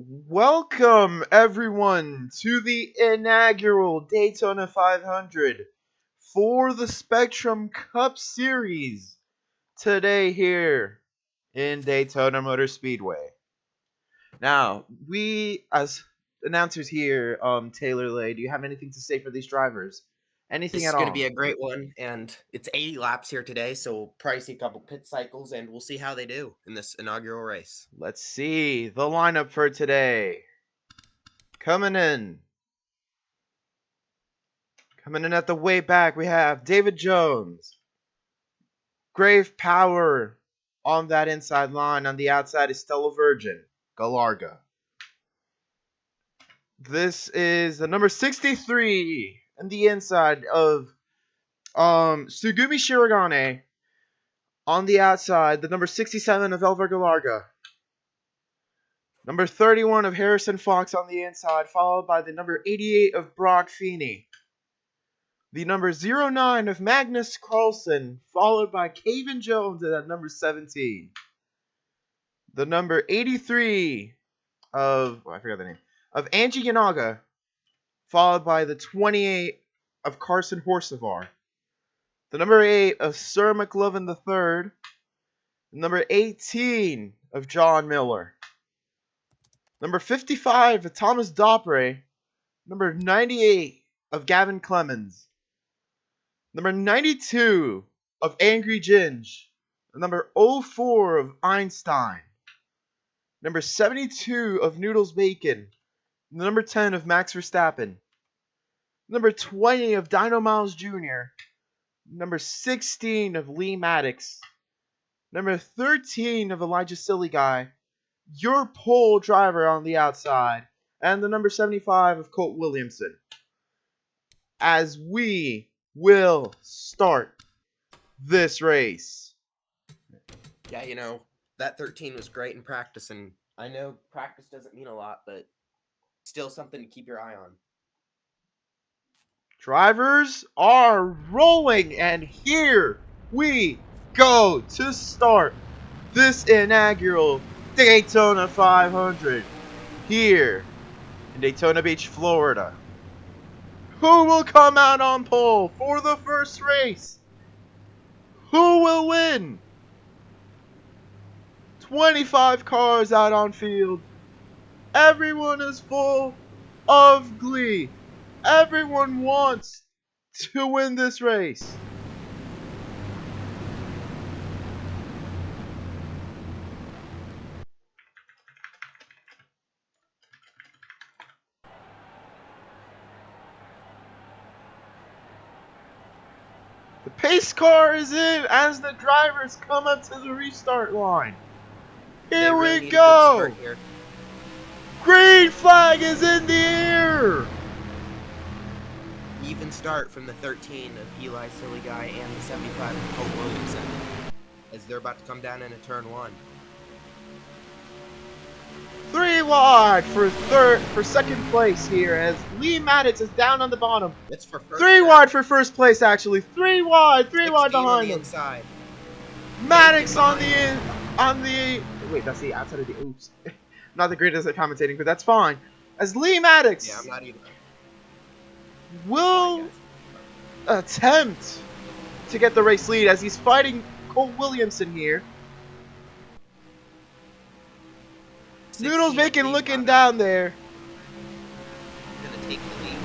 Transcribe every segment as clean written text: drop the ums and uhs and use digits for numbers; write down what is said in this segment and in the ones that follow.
Welcome, everyone, to the inaugural Daytona 500 for the Spectrum Cup Series today here in Daytona Motor Speedway. Now, we, as announcers here, Taylor Lay, do you have anything to say for these drivers? Anything This is at going to all? be a great one, and it's 80 laps here today, so we'll probably see a couple pit cycles, and we'll see how they do in this inaugural race. Let's see the lineup for today. Coming in. Coming in at the way back, we have David Jones. Grave Power on that inside line. On the outside is Stella Virgin, Galarga. This is the number 63 on the inside of Sugumi Shirogane. On the outside, the number 67 of Elver Galarga. Number 31 of Harrison Fox on the inside, followed by the number 88 of Brock Feeney. The number 09 of Magnus Carlson, followed by Caven Jones at number 17. The number 83 I forgot the name, of Angie Yanaga, followed by the 28 of Carson Horsevar. The number 8 of Sir McLovin III. The number 18 of John Miller. Number 55 of Thomas Dopre. Number 98 of Gavin Clemens. Number 92 of Angry Ginge. Number 04 of Einstein. Number 72 of Noodles Bacon. Number 10 of Max Verstappen. Number 20 of Dino Miles Jr. Number 16 of Lee Maddox. Number 13 of Elijah Silly Guy. Your pole driver on the outside. And the number 75 of Colt Williamson. As we will start this race. Yeah, that 13 was great in practice, and I know practice doesn't mean a lot, but still something to keep your eye on. Drivers are rolling, and here we go to start this inaugural Daytona 500 here in Daytona Beach, Florida. Who will come out on pole for the first race? Who will win? 25 cars out on field. Everyone is full of glee. Everyone wants to win this race. The pace car is in as the drivers come up to the restart line. Here Really we need a good go. start here. Green flag is in the air. Even start from the 13 of Eli Silly Guy and the 75 of Colt Williamson, as they're about to come down into turn 1. 3 wide for second place here as Lee Maddox is down on the bottom. It's for first 3 now. wide for first place actually. 3 wide on behind the him. inside. Maddox on the wait, that's the outside of the oops. Not the greatest at commentating, but that's fine. As Lee Maddox Yeah, I'm not even. will attempt to get the race lead as he's fighting Colt Williamson here. Noodles Bacon looking down there. Gonna take the lead.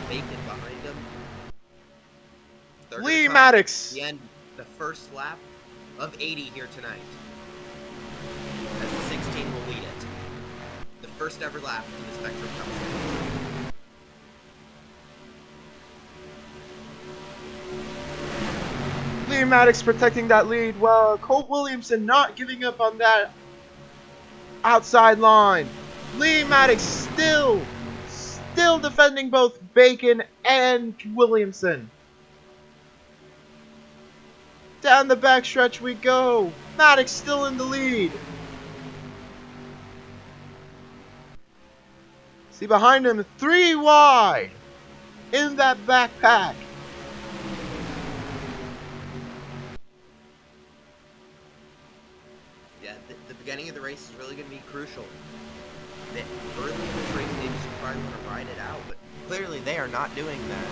Bacon behind him. Lee Maddox. The end, the first lap of 80 here tonight. As the 16 will lead it. The first ever lap in the Spectrum Cup Series. Lee Maddox protecting that lead while Colt Williamson not giving up on that outside line. Lee Maddox still defending both Bacon and Williamson. Down the backstretch we go. Maddox still in the lead. See behind him, 3 wide in that backpack. Yeah, the beginning of the race is really going to be crucial. Early in this race, they just probably want to ride it out, but clearly they are not doing that.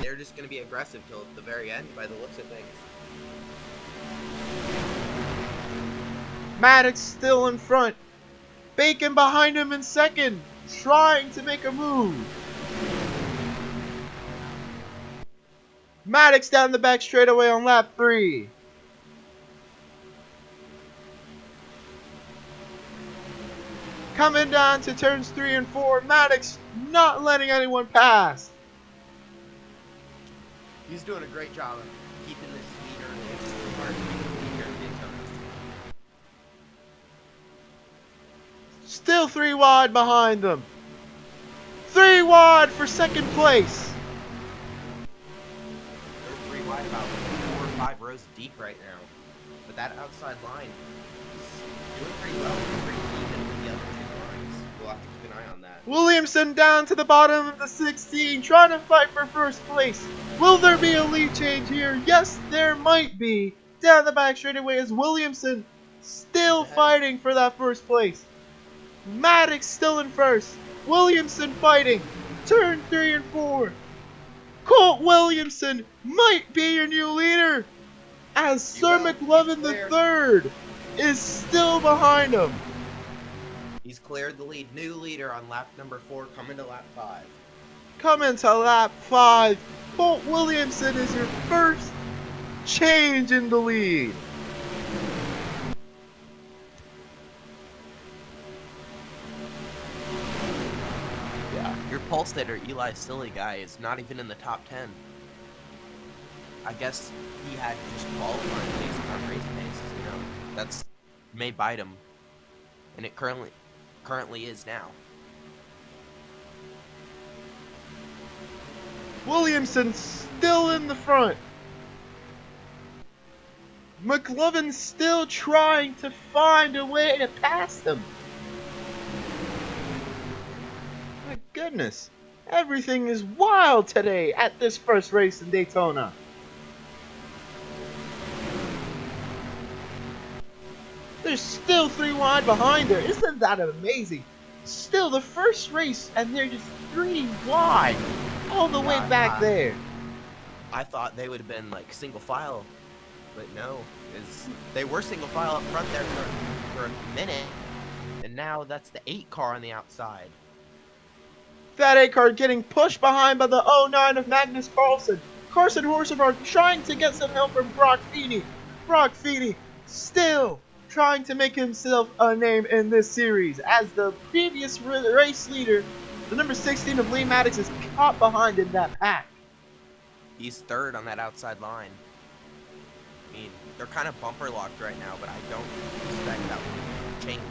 They're just going to be aggressive till the very end by the looks of things. Maddox still in front. Bacon behind him in second, trying to make a move. Maddox down the back straightaway on lap 3. Coming down to turns 3 and 4, Maddox not letting anyone pass. He's doing a great job of keeping this lead early. Here in Daytona. Still 3 wide behind them. 3 wide for second place. They're 3 wide, about 4 or 5 rows deep right now. But that outside line is doing pretty well. Pretty even with the other 2 lines. We'll have to keep an eye on that. Williamson down to the bottom of the 16, trying to fight for first place. Will there be a lead change here? Yes, there might be. Down the back straightaway is Williamson, still fighting for that first place. Maddox still in first. Williamson fighting. Turn 3 and 4. Colt Williamson might be your new leader, as Sir McLovin III is still behind him. He's cleared the lead. New leader on lap number 4, coming to lap 5. Coming to lap 5, Colt Williamson is your first change in the lead. Yeah, your pole sitter, Eli Silly guy, is not even in the top 10. I guess he had just qualifying based on race paces, you know. That's may bite him. And it currently is now. Williamson still in the front. McLovin still trying to find a way to pass them. My goodness, everything is wild today at this first race in Daytona. There's still 3 wide behind there. Isn't that amazing? Still the first race and they're just 3 wide all the way back there. I thought they would have been like single file, but no, they were single file up front there for a minute, and now that's the 8 car on the outside. That 8 car getting pushed behind by the 09 of Magnus Carlsen. Carson Horsevard trying to get some help from Brock Feeney. Brock Feeney still trying to make himself a name in this series, as the previous race leader, the number 16 of Lee Maddox, is caught behind in that pack. He's 3rd on that outside line. I mean, they're kind of bumper locked right now, but I don't expect that will change.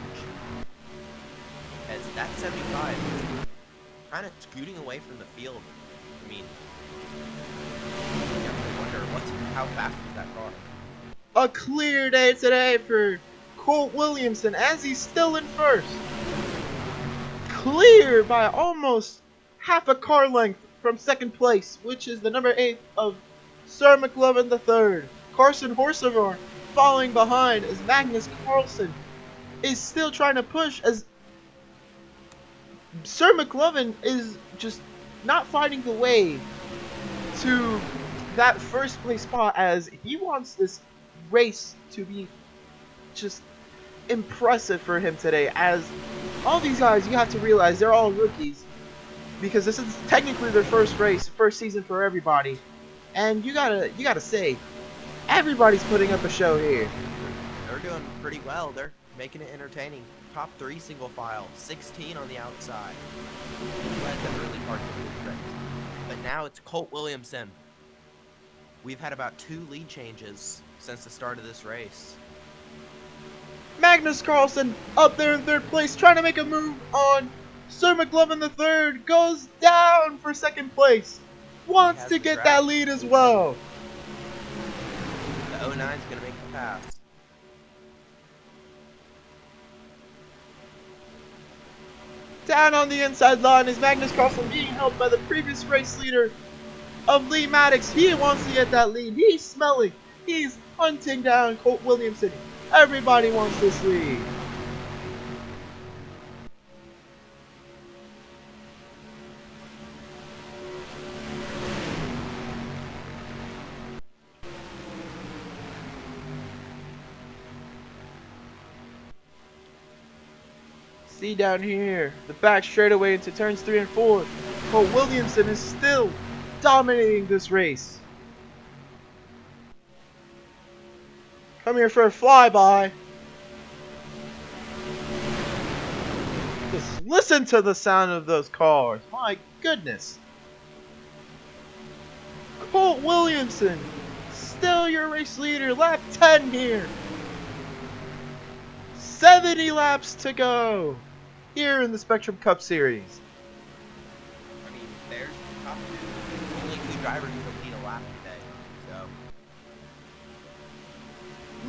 As that 75 kind of scooting away from the field. I mean, you have to wonder how fast is that car? A clear day today for Colt Williamson, as he's still in first. Clear by almost half a car length from second place, which is the number 8 of Sir McLovin III. Carson Horsevard following behind as Magnus Carlsen is still trying to push, as Sir McLovin is just not finding the way to that first place spot, as he wants this race to be just impressive for him today. As all these guys, you have to realize, they're all rookies, because this is technically their first race, first season for everybody, and you gotta say, everybody's putting up a show here. They're doing pretty well. They're making it entertaining. Top 3 single file, 16 on the outside. He led the early part of the race. But now it's Colt Williamson. We've had about 2 lead changes since the start of this race. Magnus Carlsen up there in 3rd place, trying to make a move on Sir McLovin III, goes down for 2nd place. Wants to get that lead as well. The 09's going to make the pass. Down on the inside line is Magnus Carlsen, being helped by the previous race leader of Lee Maddox. He wants to get that lead. He's smelling. He's hunting down Colt Williamson. Everybody wants this lead. See down here, the back straightaway into turns 3 and 4. Colt Williamson is still dominating this race. Come here for a flyby. Just listen to the sound of those cars. My goodness. Colt Williamson, still your race leader. Lap 10 here. 70 laps to go here in the Spectrum Cup Series. I mean, there's the top two. Only two drivers who lead a lap today. So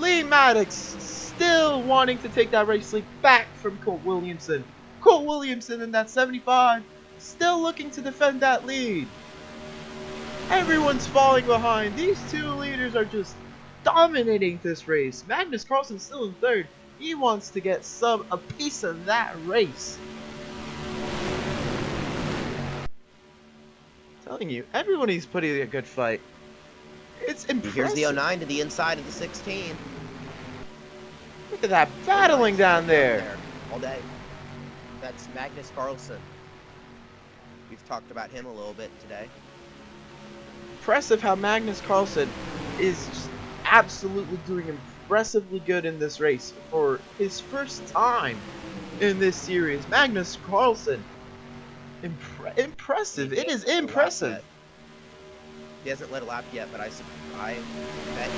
Lee Maddox still wanting to take that race lead back from Colt Williamson. Colt Williamson in that 75, still looking to defend that lead. Everyone's falling behind. These two leaders are just dominating this race. Magnus Carlsen still in third. He wants to get a piece of that race. I'm telling you, everybody's putting a good fight. It's impressive. here's the 09 to the inside of the 16. Look at that battling down there. All day. That's Magnus Carlsen. We've talked about him a little bit today. Impressive how Magnus Carlsen is just absolutely doing impressively good in this race for his first time in this series. Magnus Carlsen, impressive. It is impressive. He hasn't led a lap yet, but I bet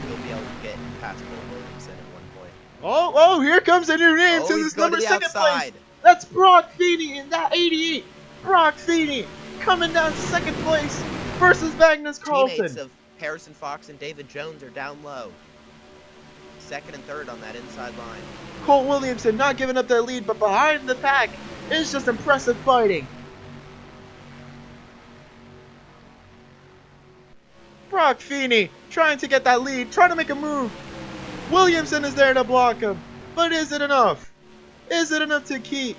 he'll be able to get past Colt Williamson at one point. Oh, here comes a new name to this number second place. That's Brock Feeney in that 88. Brock Feeney coming down second place versus Magnus Carlsen. Teammates of Harrison Fox and David Jones are down low. Second and third on that inside line. Colt Williamson not giving up that lead, but behind the pack, it's just impressive fighting. Brock Feeney trying to get that lead, trying to make a move. Williamson is there to block him, but is it enough? Is it enough to keep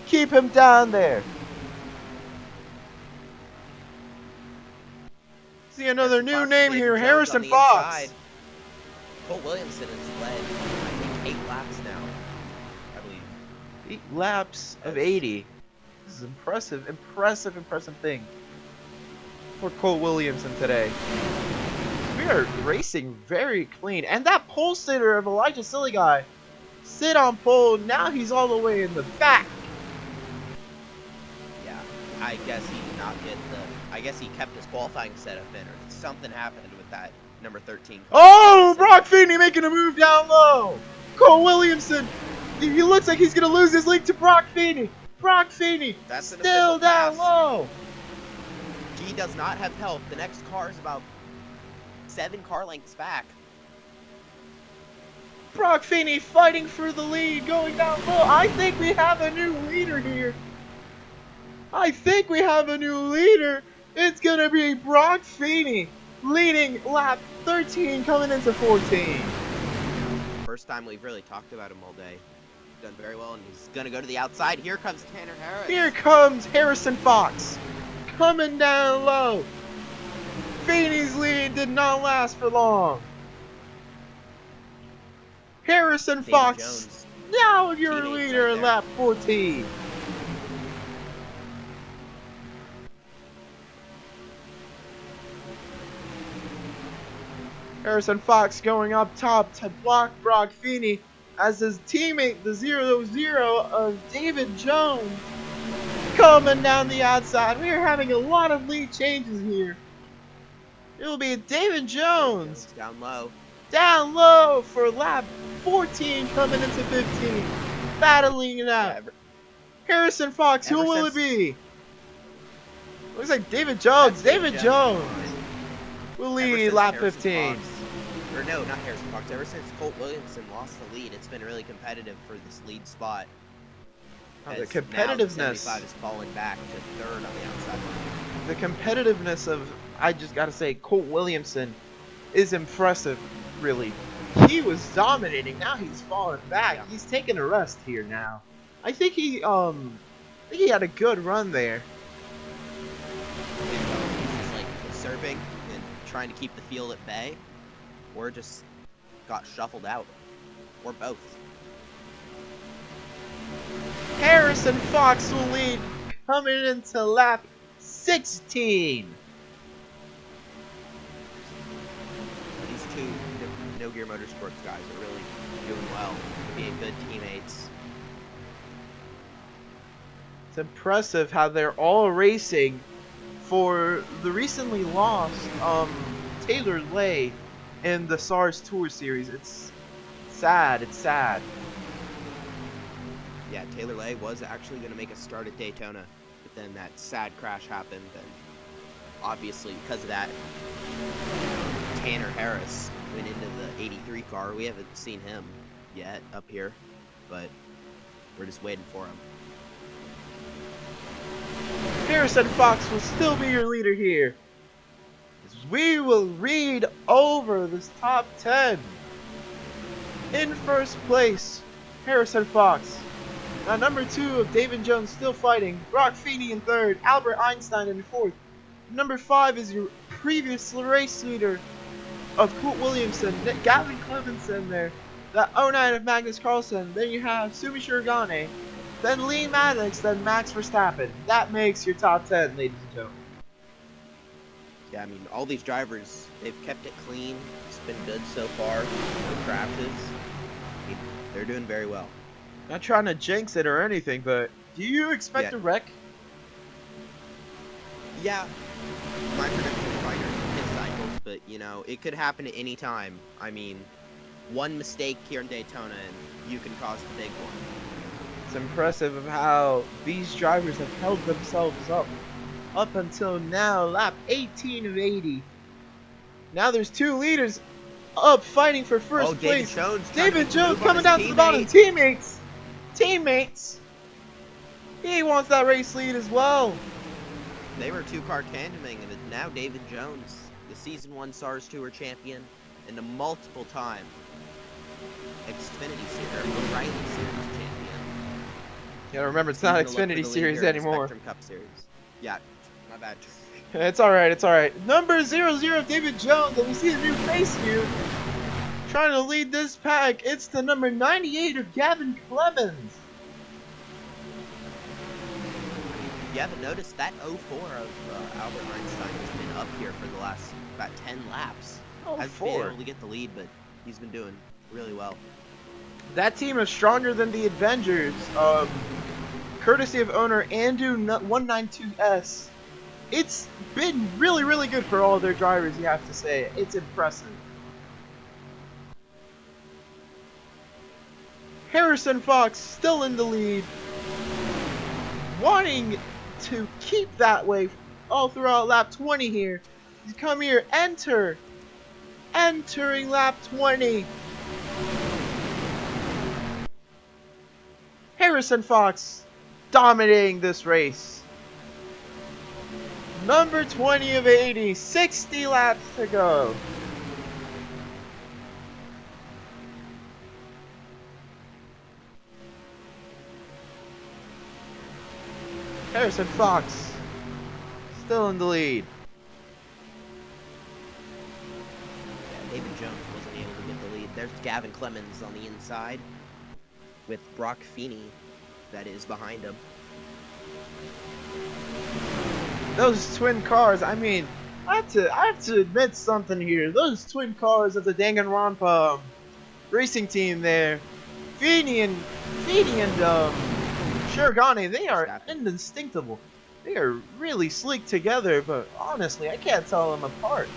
him down there? See another new name here, Harrison Fox. Colt Williamson has led, I think, 8 laps now, I believe. 8 laps of 80. This is impressive thing for Colt Williamson today. We are racing very clean. And that pole sitter of Elijah Silly sit on pole. Now he's all the way in the back. Yeah, I guess he did not get I guess he kept his qualifying setup in, or something happened with that number 13 car. Oh, Brock Feeney making a move down low. Colt Williamson, he looks like he's going to lose his lead to Brock Feeney. Brock Feeney still down low. He does not have help. The next car is about 7 car lengths back. Brock Feeney fighting for the lead, going down low. I think we have a new leader here. It's going to be Brock Feeney leading lap 13 coming into 14. First time we've really talked about him all day. Done very well, and he's going to go to the outside. Here comes Tanner Harris. Here comes Harrison Fox coming down low. Feeney's lead did not last for long. Harrison Fox, Jones, now your leader in lap 14. Harrison Fox going up top to block Brock Feeney as his teammate, the 0-0 of David Jones, coming down the outside. We are having a lot of lead changes here. It will be David Jones down low for lap 14 coming into 15. Battling it out. Harrison Fox, who will it be? Looks like David Jones. David Jones will lead lap 15. Or no, not Harrison Fox. Ever since Colt Williamson lost the lead, it's been really competitive for this lead spot. The competitiveness. Now the 75 is falling back to third on the outside line. The competitiveness of, I just gotta say, Colt Williamson is impressive, really. He was dominating, now he's falling back. Yeah. He's taking a rest here now. I think he had a good run there. He's just like conserving and trying to keep the field at bay, or just got shuffled out, or both. Harrison Fox will lead coming into lap 16. These two No Gear Motorsports guys are really doing well, being good teammates. It's impressive how they're all racing for the recently lost Taylor Lay in the SARS Tour Series. It's sad. It's sad. Yeah, Taylor Lay was actually going to make a start at Daytona, but then that sad crash happened, and obviously because of that, Tanner Harris went into the 83 car. We haven't seen him yet up here, but we're just waiting for him. Harrison Fox will still be your leader here. We will read over this top 10. In first place, Harrison Fox. Now number 2 of David Jones still fighting. Brock Feeney in third. Albert Einstein in fourth. Number 5 is your previous race leader of Colt Williamson. Gavin Clemenson there. That 09 of Magnus Carlsen. Then you have Sumi Shirogane. Then Lee Maddox. Then Max Verstappen. That makes your top 10, ladies and gentlemen. Yeah, I mean, all these drivers, they've kept it clean. It's been good so far. No crashes. I mean, they're doing very well. Not trying to jinx it or anything, but do you expect a wreck? Yeah, my prediction is probably hit cycles, but you know, it could happen at any time. I mean, one mistake here in Daytona and you can cause the big one. It's impressive of how these drivers have held themselves up until now, lap 18 of 80. Now there's 2 leaders up fighting for first place. David Jones coming down to the bottom. Teammates. He wants that race lead as well. They were 2-car tandeming, and now David Jones, the Season 1 SARS Tour champion, and a multiple-time Xfinity Series, O'Reilly Series champion. Yeah, remember, it's not Xfinity Series anymore. Spectrum Cup Series. Yeah, my bad. It's alright, it's alright. Number 00 of David Jones, and we see a new face here. Trying to lead this pack, it's the number 98 of Gavin Clemens. You haven't noticed that 04 of Albert Einstein has been up here for the last about 10 laps. Hasn't been able to get the lead, but he's been doing really well. That team is stronger than the Avengers, courtesy of owner Andu192S. It's been really, really good for all their drivers, you have to say. It's impressive. Harrison Fox still in the lead, wanting to keep that way all throughout lap 20 here. He's come here, entering lap 20. Harrison Fox dominating this race. Number 20 of 80, 60 laps to go. Harrison Fox still in the lead. Yeah, David Jones wasn't able to get the lead. There's Gavin Clemens on the inside with Brock Feeney that is behind him. Those twin cars, I mean, I have to admit something here. Those twin cars of the Danganronpa racing team there, Feeney and Shirogane, they are indistinguishable. They are really sleek together, but honestly, I can't tell them apart.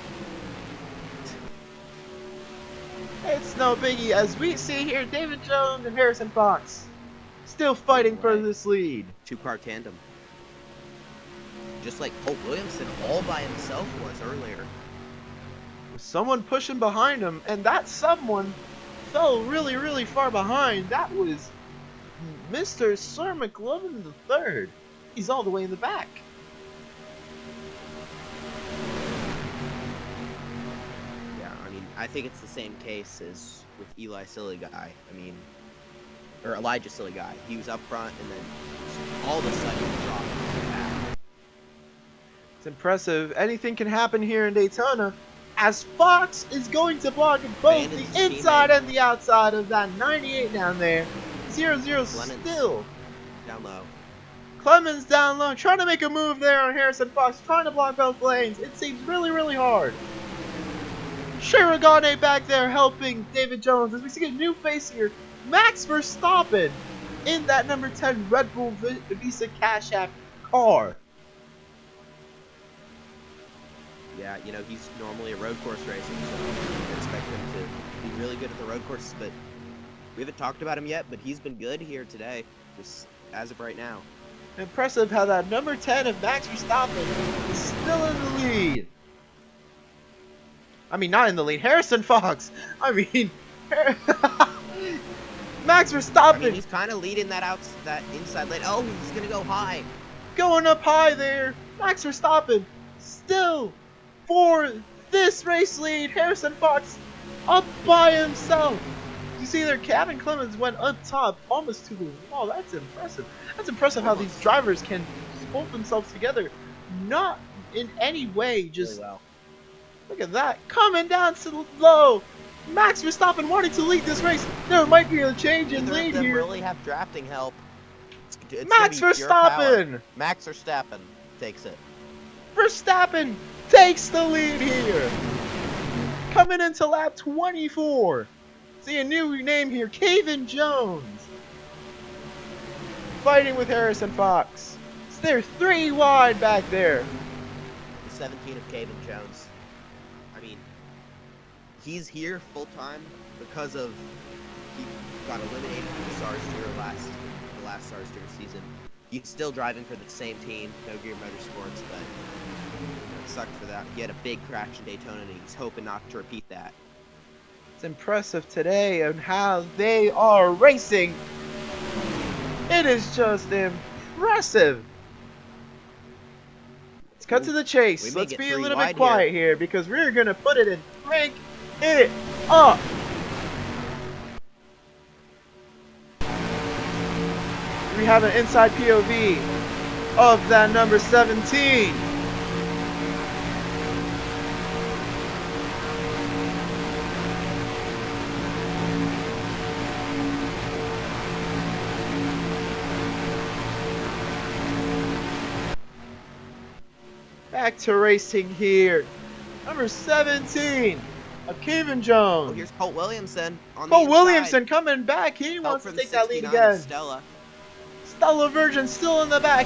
It's no biggie, as we see here, David Jones and Harrison Fox still fighting for this lead. 2-car tandem. Just like Colt Williamson all by himself was earlier. With someone pushing behind him, and that someone fell really, really far behind. That was Mr. Sir McLovin III. He's all the way in the back. Yeah, I mean, I think it's the same case as with Eli Silly Guy. I mean, or Elijah Silly Guy. He was up front, and then all of a sudden he dropped back. It's impressive. Anything can happen here in Daytona, as Fox is going to block both the inside and the outside of that 98 down there. 0-0 still Down low. Clemens down low, trying to make a move there on Harrison Fox, trying to block both lanes. It seems really, really hard. Shirogane back there helping David Jones as we see a new face here. Max Verstappen in that number 10 Red Bull Visa Cash App car. Yeah, you know, he's normally a road course racer, so I expect him to be really good at the road courses, but we haven't talked about him yet, but he's been good here today, just as of right now. Impressive how that number 10 of Max Verstappen is still in the lead. I mean, not in the lead. Harrison Fox. I mean, Max Verstappen. I mean, he's kind of leading that inside lane. Oh, he's gonna go high. Going up high there. Max Verstappen still for this race lead. Harrison Fox up by himself. You see there, Kevin Clemens went up top, almost to the wall. That's impressive. That's impressive how these drivers can hold themselves together. Not in any way just... Really well. Look at that. Coming down to low. Max Verstappen wanting to lead this race. There might be a change in lead Neither of them here. really have drafting help. It's Max Verstappen. Max Verstappen takes it. Verstappen takes the lead here. Coming into lap 24. See a new name here, Kevin Jones. Fighting with Harrison Fox. So they're 3 wide back there. The 17 of Kevin Jones. I mean, he's here full time because of he got eliminated from the SARS Tour the last SARS Tour season. He's still driving for the same team, No Gear Motorsports, but it sucked for that. He had a big crash in Daytona, and he's hoping not to repeat that. It's impressive today on how they are racing. It is just impressive. Let's cut to the chase. Let's be a little bit quiet here because we're going to put it in crank it up. We have an inside POV of that number 17. Back to racing here. Number 17 of Kevin Jones. Oh, here's Colt Williamson on Colt the inside. Williamson coming back. He wants to take that lead again. Stella Virgin still in the back,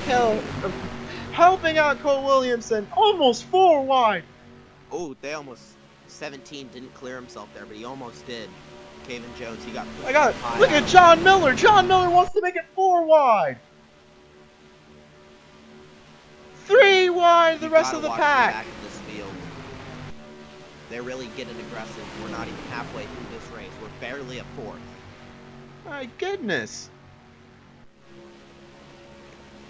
helping out Colt Williamson. Almost 4 wide. Oh, 17 didn't clear himself there, but he almost did. Kevin Jones, he got. Look at John Miller. John Miller wants to make it 4 wide. 3 wide, the rest of the pack. Back in this field. They're really getting aggressive. We're not even halfway through this race. We're barely at 4th. My goodness.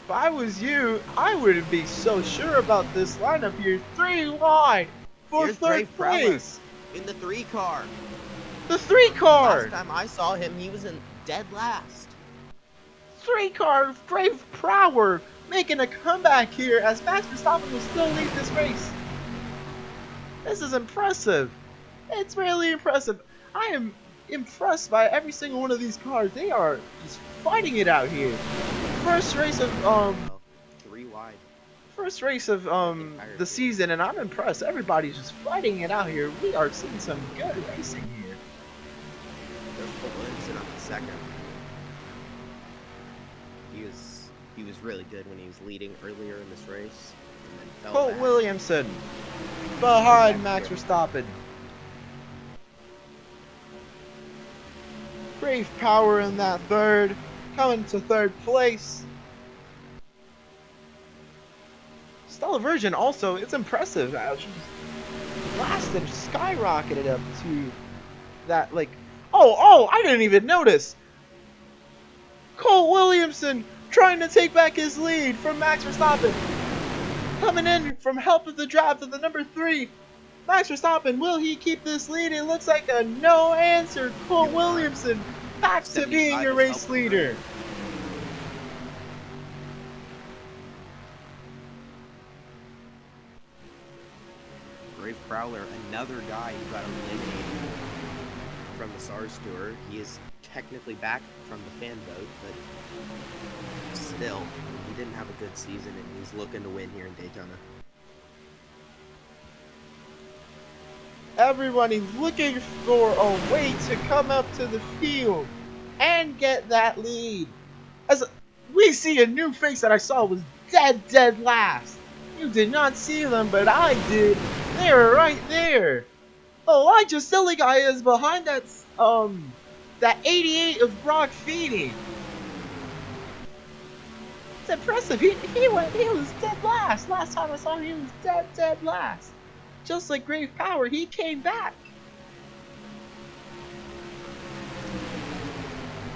If I was you, I wouldn't be so sure about this lineup here. 3 wide for Here's 3rd place. In the 3 car. The 3 car. Last time I saw him, he was in dead last. 3 car, Brave Prower making a comeback here as Max Verstappen will still lead this race. This is impressive. It's really impressive. I am impressed by every single one of these cars. They are just fighting it out here. First race of 3 wide. First race of the season, and I'm impressed. Everybody's just fighting it out here. We are seeing some good racing here. There's Colt Williamson on the 2nd. He was really good when he was leading earlier in this race. And then fell Colt back. Williamson behind Max Verstappen. Brave Power in that 3rd, coming to 3rd place. Stella Virgin also, it's impressive how she just blasted, skyrocketed up to that, like, oh, I didn't even notice. Colt Williamson trying to take back his lead from Max Verstappen. Coming in from help of the draft of the number 3. Max Verstappen, will he keep this lead? It looks like a no answer. Colt Williamson back to being your race leader. Brave Prowler, another guy who got eliminated from the SARS Tour. He is technically back from the fan vote, but still, he didn't have a good season, and he's looking to win here in Daytona. Everyone is looking for a way to come up to the field and get that lead. As we see a new face that I saw was dead last. You did not see them, but I did. They were right there. Elijah Silly Guy is behind that 88 of Brock Feeney. It's impressive. He was dead last. Last time I saw him, he was dead last. Just like Grave Power, he came back.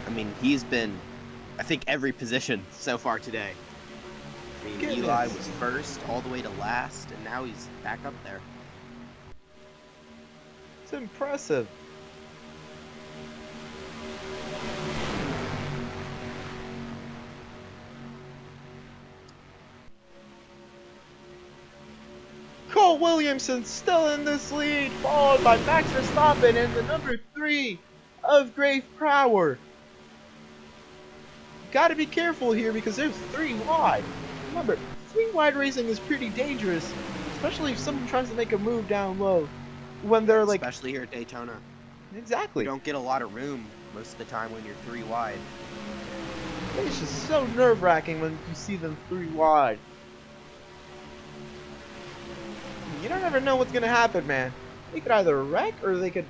I mean, he's been, I think, every position so far today. I mean, Goodness. Eli was first all the way to last, and now he's back up there. It's impressive. Cole Williamson still in this lead, followed by Max Verstappen and the number 3 of Grave Power. Gotta be careful here because there's 3 wide. Remember, 3 wide racing is pretty dangerous, especially if someone tries to make a move down low. When they're like... Especially here at Daytona. Exactly. You don't get a lot of room most of the time when you're 3 wide. It's just so nerve-wracking when you see them 3 wide. You don't ever know what's gonna happen, man. They could either wreck or they could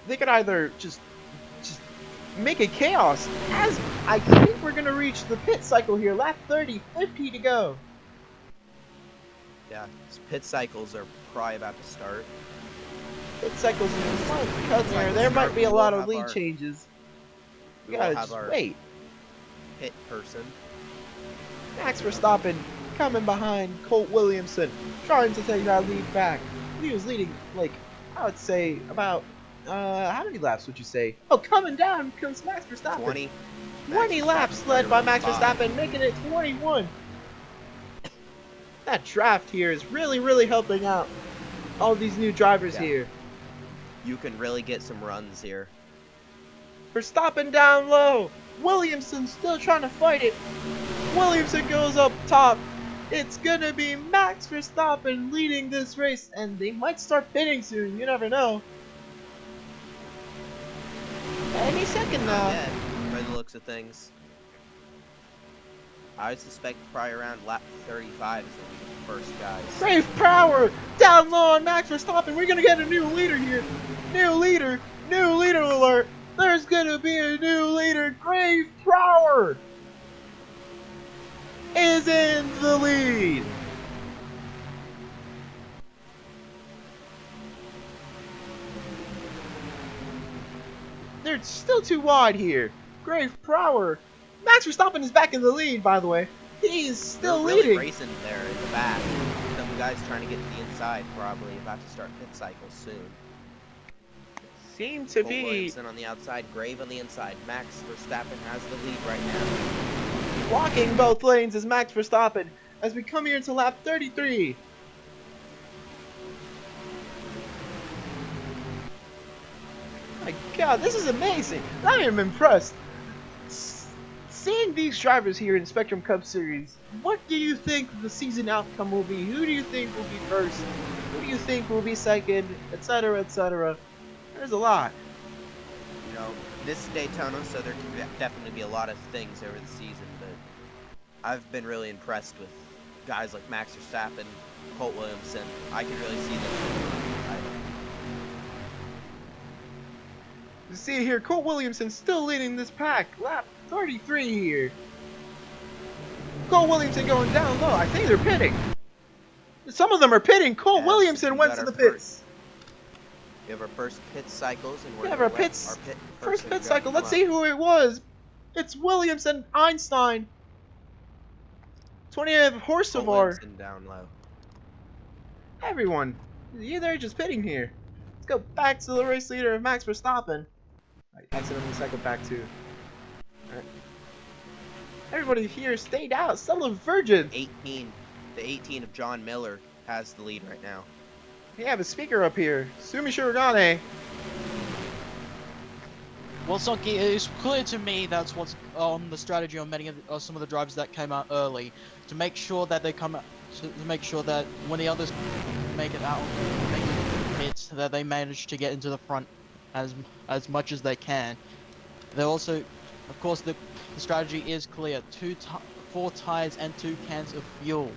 either just make it chaos. As I think we're gonna reach the pit cycle here, lap 30, 50 to go. Yeah, pit cycles are probably about to start. Pit cycles there might be a lot of lead changes. We gotta just wait. Pit person. Max Verstappen coming behind Colt Williamson, trying to take that lead back. He was leading, like, I would say about, how many laps would you say? Oh, coming down comes Max Verstappen. 20. 20 laps led by Max Verstappen, making it 21. That draft here is really helping out all these new drivers here. You can really get some runs here. Verstappen down low. Williamson still trying to fight it. Williamson goes up top. It's gonna be Max Verstappen leading this race, and they might start pitting soon. You never know. Any second now. Yeah, by the looks of things. I suspect probably around lap 35 is when we get the first guys. Grave Power down low on Max Verstappen. We're gonna get a new leader here. New leader alert. There's gonna be a new leader. Grave Power is in the lead. They're still too wide here. Grave Power. Max Verstappen is back in the lead, by the way. He's still leading. Racing there in the back. Some guys trying to get to the inside, probably about to start pit cycle soon. Seem to Cole be Williamson on the outside, Grave on the inside. Max Verstappen has the lead right now. blocking both lanes is Max Verstappen as we come here to lap 33. My God, this is amazing. I am impressed. Seeing these drivers here in Spectrum Cup Series, what do you think the season outcome will be? Who do you think will be first? Who do you think will be second? Etc. etc. There's a lot. You know, this is Daytona, so there can definitely be a lot of things over the season, but I've been really impressed with guys like Max Verstappen, Colt Williamson. I can really see them. You see here, Colt Williamson still leading this pack. Lap 33 here. Colt Williamson going down low. I think they're pitting. Some of them are pitting. Colt Williamson went to the pits. We have our first pit cycles, and We have our first pit cycle. Let's see who it was. It's Williamson Einstein. 28 horsepower. Williamson down low. Everyone, they're just pitting here. Let's go back to the race leader, Max Verstappen. I accidentally cycled back too. Alright. Everybody here stayed out. Still a virgin. 18. The 18 of John Miller has the lead right now. We have a speaker up here. Sumi Shirogane. Well, it's not. It's clear to me that's what's on the strategy on many of some of the drivers that came out early, to make sure that they come out, to make sure that when the others make it out, make it to the pits, that they manage to get into the front as much as they can. They also, of course, the strategy is clear: 4 tires and 2 cans of fuel,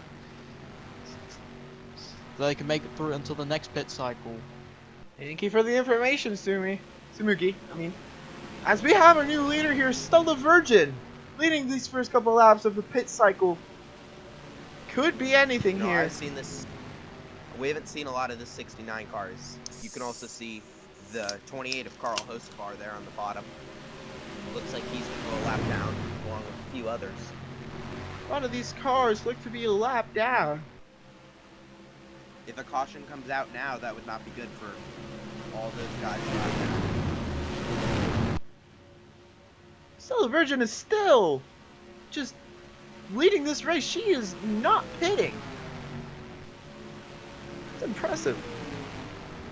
so they can make it through until the next pit cycle. Thank you for the information, Sumugi. I mean, as we have our new leader here, Stella Virgin, leading these first couple laps of the pit cycle. Could be anything You know, here. I've seen this. We haven't seen a lot of the 69 cars. You can also see the 28 of Carl Hosefar there on the bottom. Looks like he's going to go a lap down, along with a few others. A lot of these cars look to be a lap down. If a caution comes out now, that would not be good for all those guys out there. Stella Virgin is still just leading this race. She is not pitting. It's impressive.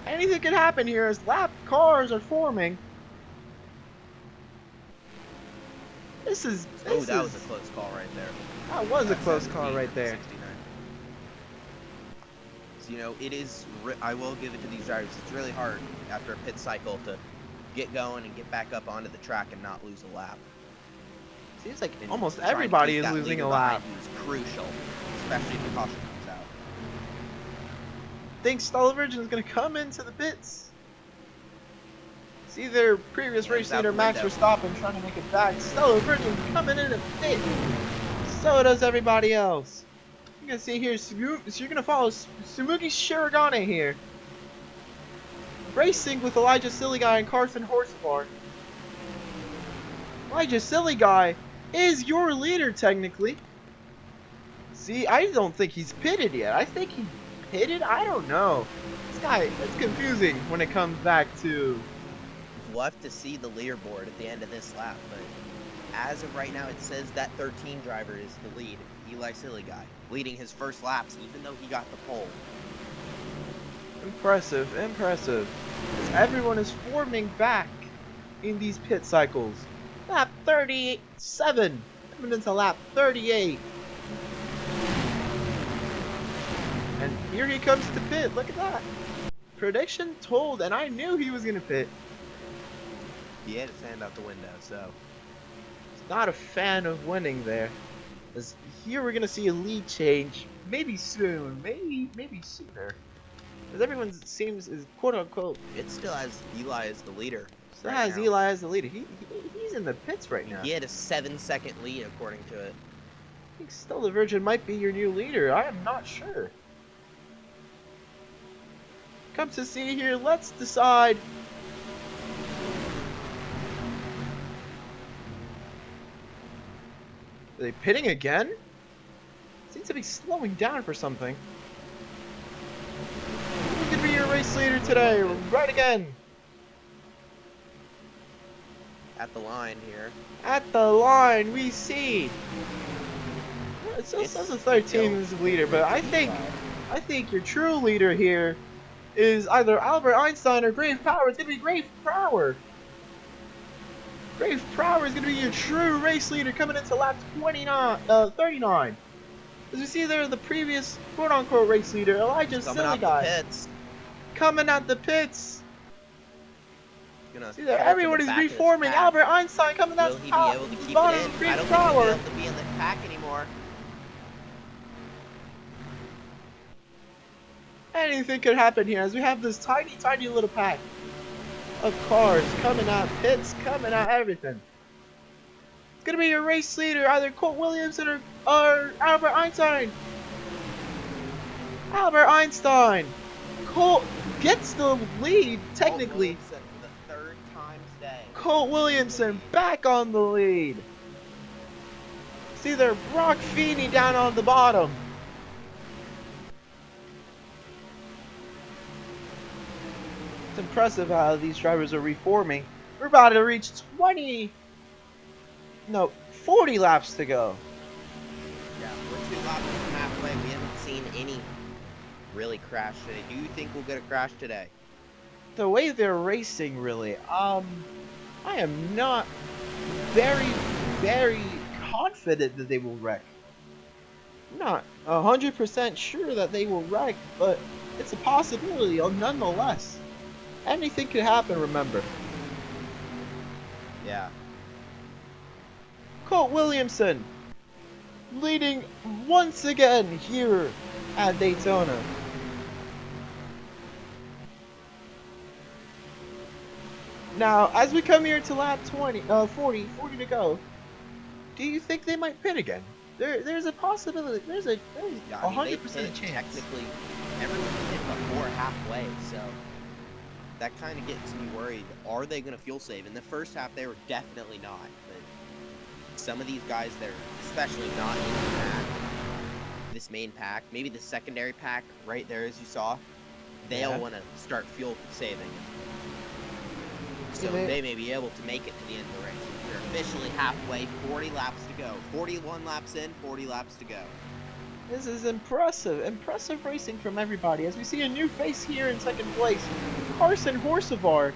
Anything could happen here as lap cars are forming. That was a close call right there. That was a close call right there. 69. So, you know, it is, I will give it to these drivers, it's really hard after a pit cycle to get going and get back up onto the track and not lose a lap. Seems like And almost trying to everybody keep is that losing leader a lap. behind you is crucial, especially if the caution comes out. Think Stella Virgin is going to come into the pits. See their previous race leader Max Verstappen trying to make it back. Stella Virgin coming in a pit. So does everybody else. You can see here, so you're going to follow Sumugi Shirogane here. Racing with Elijah Silly Guy and Carson Horsefar. Elijah Silly Guy is your leader technically. See, I don't think he's pitted yet. I think he pitted? I don't know. This guy, it's confusing when it comes back to... We'll have to see the leaderboard at the end of this lap, but as of right now, it says that 13 driver is the lead, Eli Silly Guy, leading his first laps, even though he got the pole. Impressive, impressive. As everyone is forming back in these pit cycles. Lap 37, coming into lap 38. And here he comes to pit, look at that. Prediction told, and I knew he was going to pit. He had his hand out the window, so. He's not a fan of winning there. As here we're going to see a lead change, maybe soon, maybe sooner. As everyone seems is quote-unquote... It still has Eli as the leader. Still has Eli as the leader. He's in the pits right now. He had a 7-second lead, according to it. I think Stella Virgin might be your new leader. I am not sure. Come to see here, let's decide. Are they pitting again? Seems to be slowing down for something. Who's gonna be your race leader today? Right again. At the line here. At the line, we see. It still says the 13 is the leader, but I think your true leader here is either Albert Einstein or Grave Power. It's gonna be Grave Power. Grave Power is gonna be your true race leader coming into lap 39. As you see there, the previous quote-unquote race leader, Elijah Silly Guy, coming out the pits. See there, everyone is reforming. Albert Einstein coming out the top. Will he be able to keep bottom, it in? Grave I don't Power. think he'll be able to be in the pack anymore. Anything could happen here as we have this tiny little pack of cars coming out, pits coming out, everything. It's gonna be your race leader, either Colt Williamson or Albert Einstein. Albert Einstein. Colt gets the lead technically. Colt Williamson for the 3rd time today. Colt Williamson back on the lead. See there, Brock Feeney down on the bottom. It's impressive how these drivers are reforming. We're about to reach 40 laps to go. Yeah, we're 2 laps from halfway. We haven't seen any really crash today. Do you think we'll get a crash today? The way they're racing, really, I am not very, very confident that they will wreck. I'm not 100% sure that they will wreck, but it's a possibility nonetheless. Anything could happen, remember. Yeah. Colt Williamson leading once again here at Daytona. Now, as we come here to lap 40 to go, do you think they might pit again? There's a possibility. There's Yeah, I mean, they 100% pit chance. technically everyone hit before halfway, so that kind of gets me worried. Are they going to fuel save? In the first half, they were definitely not. But some of these guys, they're especially not in the pack, this main pack, maybe the secondary pack right there, as you saw. They'll want to start fuel saving. So they may be able to make it to the end of the race. They're officially halfway, 40 laps to go. 41 laps in, 40 laps to go. This is impressive. Impressive racing from everybody. As we see a new face here in second place, Carson Horsevar,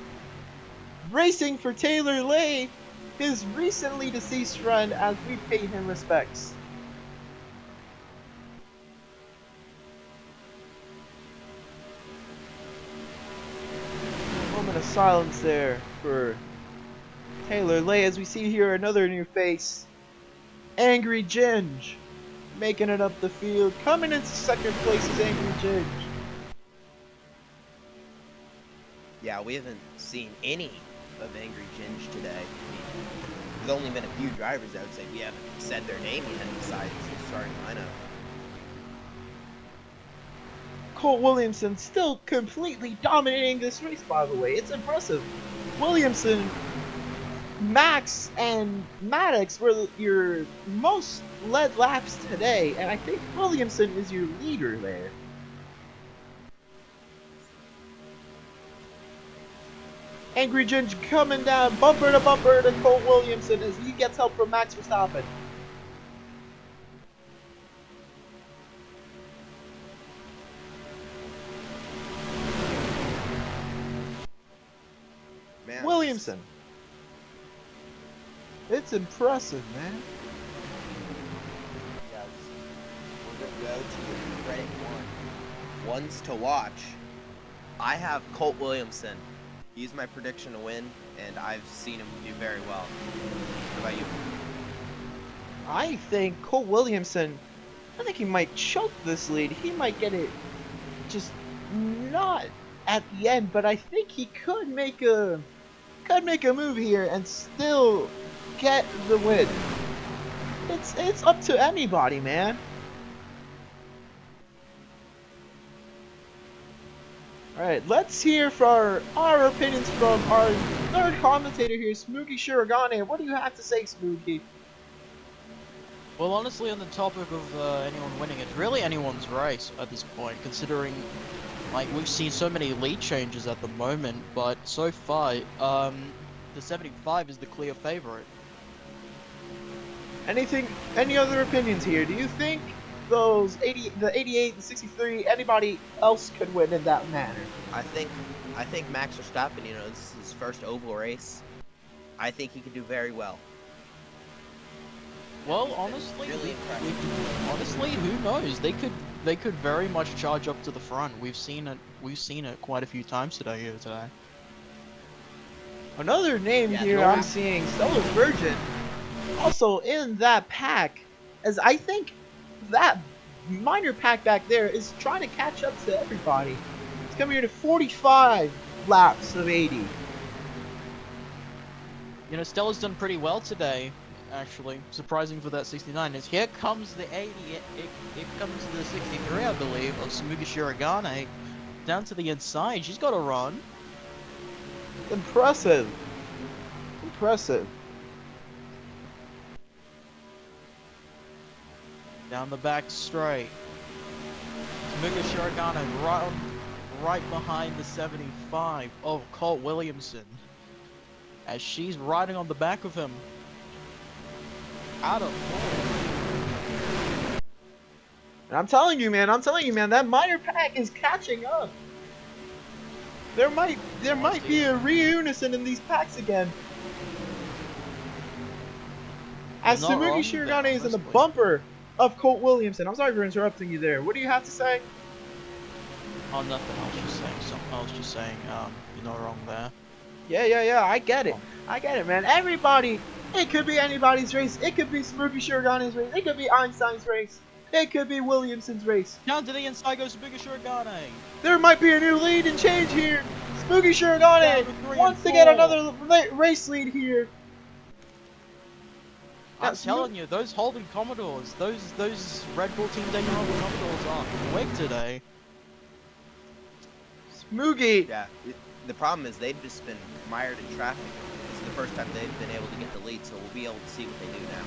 racing for Taylor Lay, his recently deceased friend, as we pay him respects. Moment of silence there for Taylor Lay, as we see here another new face, Angry Ginge, making it up the field. Coming into second place is Angry Ginge. Yeah, we haven't seen any of Angry Ginge today. I mean, there's only been a few drivers, I would say, we haven't said their name yet besides the starting lineup. Colt Williamson still completely dominating this race, by the way. It's impressive. Williamson, Max, and Maddox were your most led laps today, and I think Williamson is your leader there. Angry Ginge coming down bumper to Colt Williamson as he gets help from Max Verstappen. Man, Williamson. It's impressive, man. Yeah, we're going to go to credit one. Ones to watch. I have Colt Williamson. He's my prediction to win, and I've seen him do very well. What about you? I think Colt Williamson, I think he might choke this lead. He might get it just not at the end, but I think he could make a move here and still get the win. It's up to anybody, man. Alright, let's hear for our opinions from our third commentator here, Smooky Shirogane. What do you have to say, Smooky? Well, honestly, on the topic of anyone winning, it's really anyone's race at this point, considering, like, we've seen so many lead changes at the moment, but so far, the 75 is the clear favorite. Any other opinions here? Do you think the 88, the 63, anybody else could win in that manner? I think Max Verstappen, you know, this is his first oval race. I think he could do very well. Well, honestly, really honestly, who knows? They could very much charge up to the front. We've seen it quite a few times today. Another name here I'm seeing, Stellar Virgin, also in that pack, as I think that minor pack back there is trying to catch up to everybody. It's coming here to 45 laps of 80. You know, Stella's done pretty well today, actually. Surprising for that 69. Is here comes the 80. It comes the 63, I believe, of Samuga Shirogane. Down to the inside. She's got a run. Impressive. Impressive. Down the back straight. Samuga Shirogane right behind the 75 of Colt Williamson. As she's riding on the back of him. Out of And I'm telling you, man, that minor pack is catching up. There might be a reunison in these packs again. As You're not Tsumugi wrong there, Shirogane is in the honestly. bumper of Colt Williamson. I'm sorry for interrupting you there. What do you have to say? Oh, nothing. I was just saying something. I was just saying, you're not wrong there. Yeah. I get it. I get it, man. Everybody. It could be anybody's race. It could be Tsumugi Shirogane's race. It could be Einstein's race. It could be Williamson's race. Down to the inside goes Bigger Shirogane. There might be a new lead and change here. Spooky Down Shirogane to 3 and wants to get 4. another race lead here. I'm telling you, those Holden Commodores, those Red Bull Team Daytona Holden Commodores are quick today. Smoogie. Yeah, the problem is they've just been mired in traffic. This is the first time they've been able to get the lead, so we'll be able to see what they do now.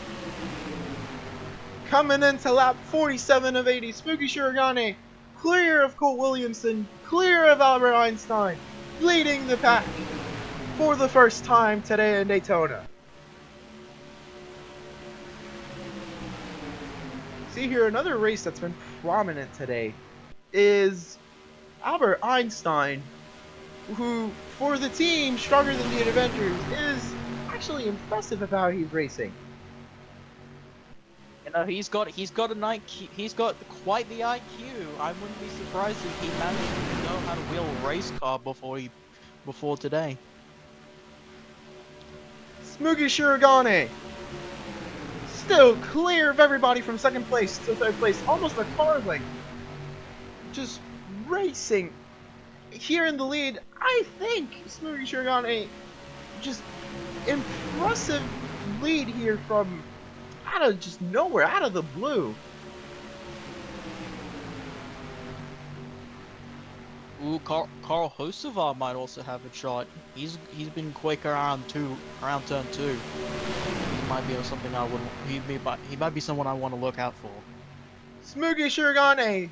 Coming into lap 47 of 80, Spooky Shirogane clear of Colt Williamson, clear of Albert Einstein, leading the pack for the first time today in Daytona. See here, another race that's been prominent today is Albert Einstein, who, for the team stronger than the Avengers, is actually impressive about he's racing. You know, he's got an IQ. He's got quite the IQ. I wouldn't be surprised if he managed to know how to wheel a race car before today. Smoogie Shirogane still clear of everybody from second place to third place, almost a car length. Just racing here in the lead. I think Smoogie Shirogane just impressive lead here from out of just nowhere, out of the blue. Ooh, Carl Hocevar might also have a shot. He's been quick around turn 2. He might be something I would. He might be someone I want to look out for. Smoogie Shirogane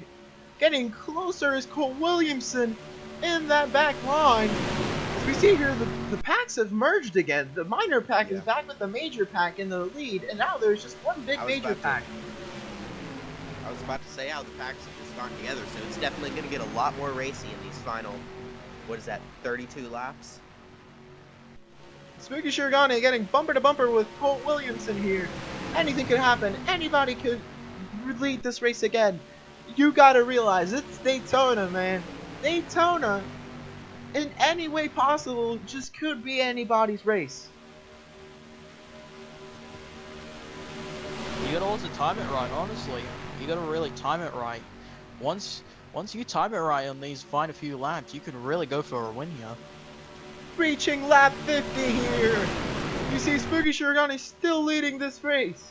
getting closer as Colt Williamson in that back line. As we see here, the packs have merged again. The minor pack is back with the major pack in the lead, and now there's just one big major pack. I was about to say how the packs have just gone together, so it's definitely going to get a lot more racy in these final, what is that, 32 laps? Smoogie Shirogane getting bumper to bumper with Colt Williamson here. Anything could happen. Anybody could lead this race again. You gotta realize, it's Daytona, man. Daytona, in any way possible, just could be anybody's race. You gotta also time it right, honestly. You gotta really time it right. Once you time it right on these final few laps, you can really go for a win here. Reaching lap 50 here. You see Spooky Shirogane still leading this race.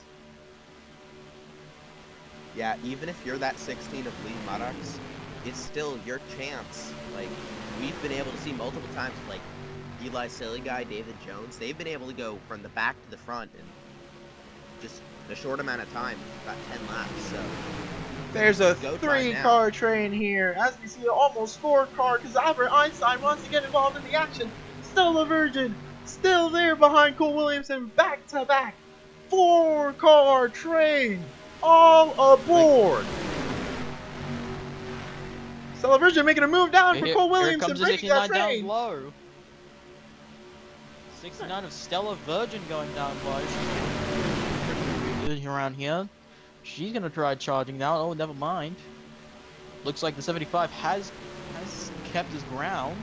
Yeah, even if you're that 16 of Lee Maddox, it's still your chance. Like, we've been able to see multiple times, like, Eli Silly Guy, David Jones, they've been able to go from the back to the front in just a short amount of time, about 10 laps, so... There's a 3-car train here, as we see almost 4-car, because Albert Einstein wants to get involved in the action. Still a virgin, still there behind Colt Williamson, back to back. 4-car train, all aboard. Stella Virgin making a move down for Colt Williamson, breaking that train. Down low. 69 of Stella Virgin going down low. She's around here. She's gonna try charging now. Oh, never mind. Looks like the 75 has kept his ground.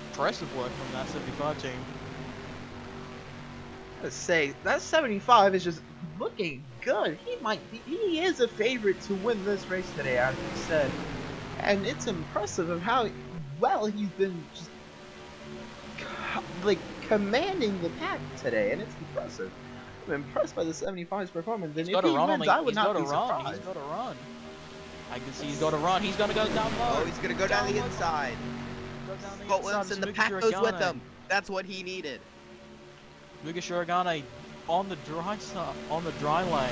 Impressive work from that 75 team. Let's say that 75 is just looking good. He is a favorite to win this race today, as we said, and it's impressive of how well he's been just commanding the pack today, and it's impressive. I'm impressed by the 75's performance, and if he wins, I would not be surprised. He's got to run. I can see he's got to run. He's gonna go down low. Oh, he's gonna go down the inside. Colt Williamson, the pack goes with him. That's what he needed. Muga Shirogane on the dry lane.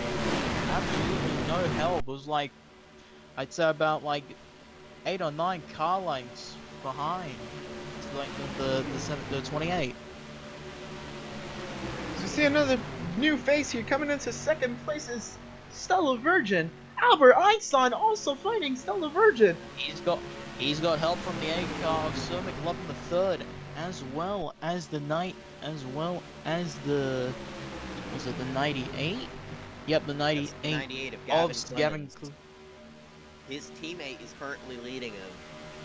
Absolutely no help. It was like, I'd say about like 8 or 9 car lengths behind. It's like the 28. So you see another new face here coming into second place is Stella Virgin. Albert Einstein also fighting Stella Virgin. He's got help from the 8 car of Sir McLaughlin III as well as the was it the 98? Yep, the That's 98 98 of of Gavin Clemens. His teammate is currently leading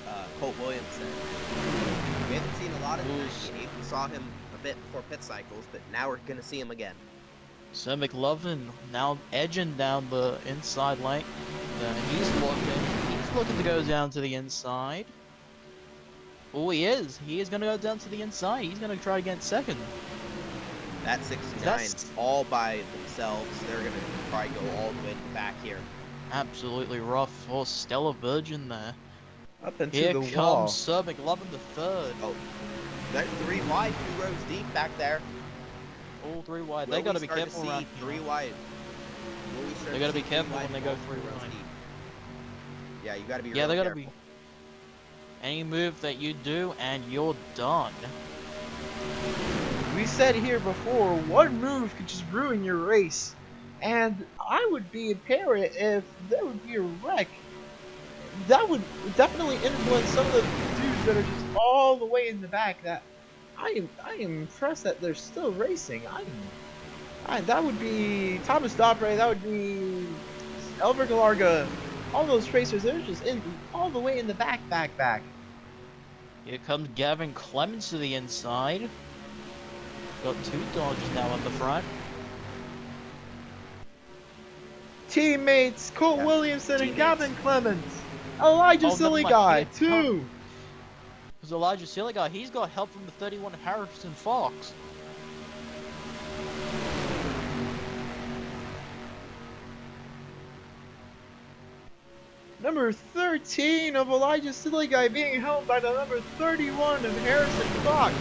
of Colt Williamson. We haven't seen a lot of the 98. We saw him a bit before pit cycles, but now we're going to see him again. So McLovin now edging down the inside lane. He's looking to go down to the inside. Oh, he is. He is going to go down to the inside. He's going to try to get second. That 69 all by themselves. They're going to probably go all the way to the back here. Absolutely rough for Stella Virgin there. Up into Here the wall. comes Sir McLovin the third. Oh, they're 3 wide, 2 rows deep back there. All 3 wide. Will They got to we be start careful see around 3 here. wide? Will we start They got to see be careful 3 when they wide go all 3 rows wide. deep? Yeah, you got to be Yeah, really they got to careful. be. Any move that you do and you're done. We said here before, one move could just ruin your race. And I would be a parent if there would be a wreck. That would definitely influence some of the dudes that are just all the way in the back. That I am impressed that they're still racing. That would be Thomas Dobre, that would be Elver Galarga, all those racers. They're just in all the way in the back. Here comes Gavin Clemens to the inside. Got 2 Dodges now on the front. Teammates Colt Williamson and Gavin Clemens. Elijah Oh, Silly never mind. Guy, Here 2. Because Elijah Silly Guy, he's got help from the 31 Harrison Fox. Number 13 of Elijah Silly Guy being held by the number 31 of Harrison Fox.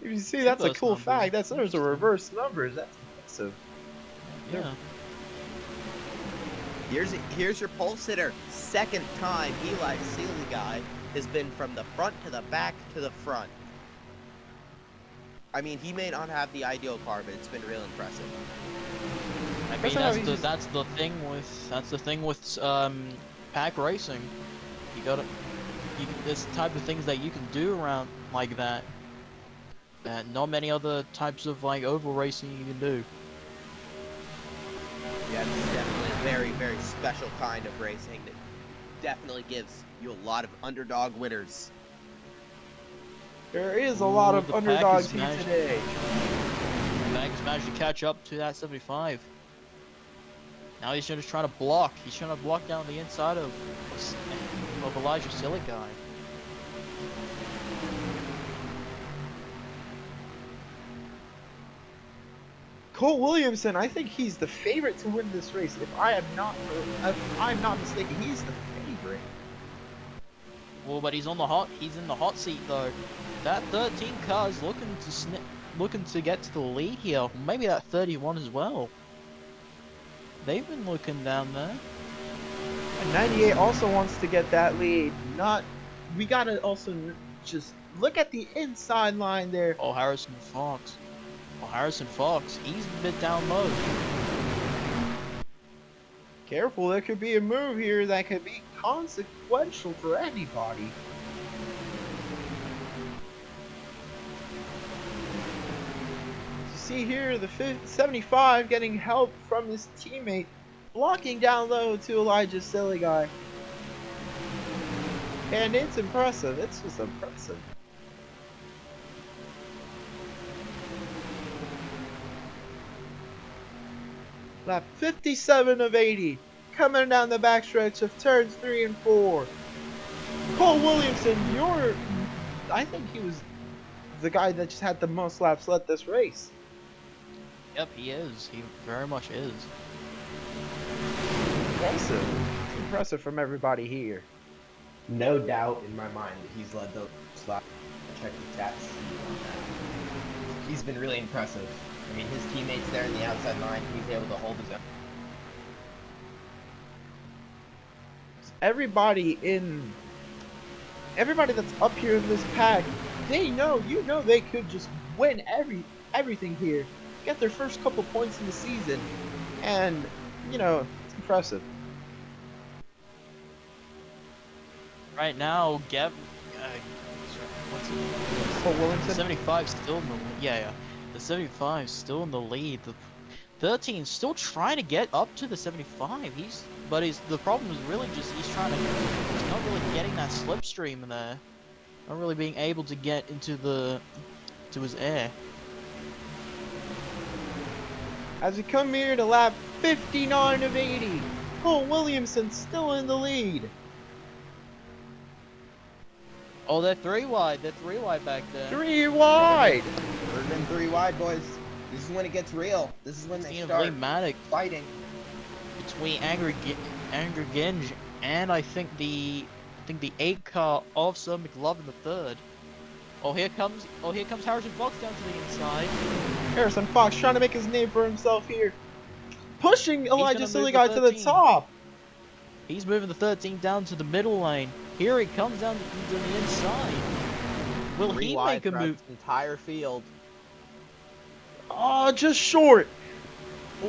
If you see, that's a Reverse cool numbers. fact. There's a reverse numbers. That's impressive. Yeah. Here's your pulse hitter. Second time Eli Sealy Guy has been from the front to the back to the front. I mean, he may not have the ideal car, but it's been real impressive. I mean, that's the thing with pack racing. There's the type of things that you can do around like that. That not many other types of like oval racing you can do. Yeah, it's definitely a very, very special kind of racing that definitely gives you a lot of underdog winners. There is a lot of the pack underdogs has here managed- today. The pack has managed to catch up to that 75. Now he's just trying to block. He's trying to block down the inside of Elijah Silly Guy. Colt Williamson, I think he's the favorite to win this race. If I'm not mistaken, he's the favorite. Well, but he's in the hot seat though. That 13 car is looking to get to the lead here. Maybe that 31 as well. They've been looking down there. And 98 also wants to get that lead. We gotta also just look at the inside line there. Oh, Harrison Fox. Oh, Harrison Fox. He's a bit down low. Careful, there could be a move here that could be consequential for anybody. You see here, the 75 getting help from his teammate, blocking down low to Elijah Silly Guy. And it's impressive. It's just impressive. Lap 57 of 80, coming down the backstretch of turns 3 and 4. Cole Williamson, I think he was the guy that just had the most laps led this race. Yep, he is. He very much is. Impressive. Impressive from everybody here. No doubt in my mind that he's led the slot. Check the stats. He's been really impressive. I mean, his teammates there in the outside line, he's able to hold his own. Everybody that's up here in this pack, they know they could just win everything here, get their first couple points in the season, and it's impressive. Right now, What's it? Colt The Williamson. 75 still in the yeah. The 75 still in the lead. The 13 still trying to get up to the 75. The problem is really just he's not really getting that slipstream in there. Not really being able to get into his air. As we come here to lap 59 of 80, Colt Williamson still in the lead. Oh, they're 3 wide. They're 3 wide back there. 3 wide. We're in 3 wide, boys. This is when it gets real. This is when they start fighting. Between Angry Genj and I think the 8 car of Sir McLovin the third. Oh, here comes Harrison Fox down to the inside. Harrison Fox trying to make his name for himself here. Pushing Elijah Silligai to the 13. top. He's moving the 13 down to the middle lane. Here he comes down to the inside. Will he make a move? Entire field. Oh, just short. Ooh.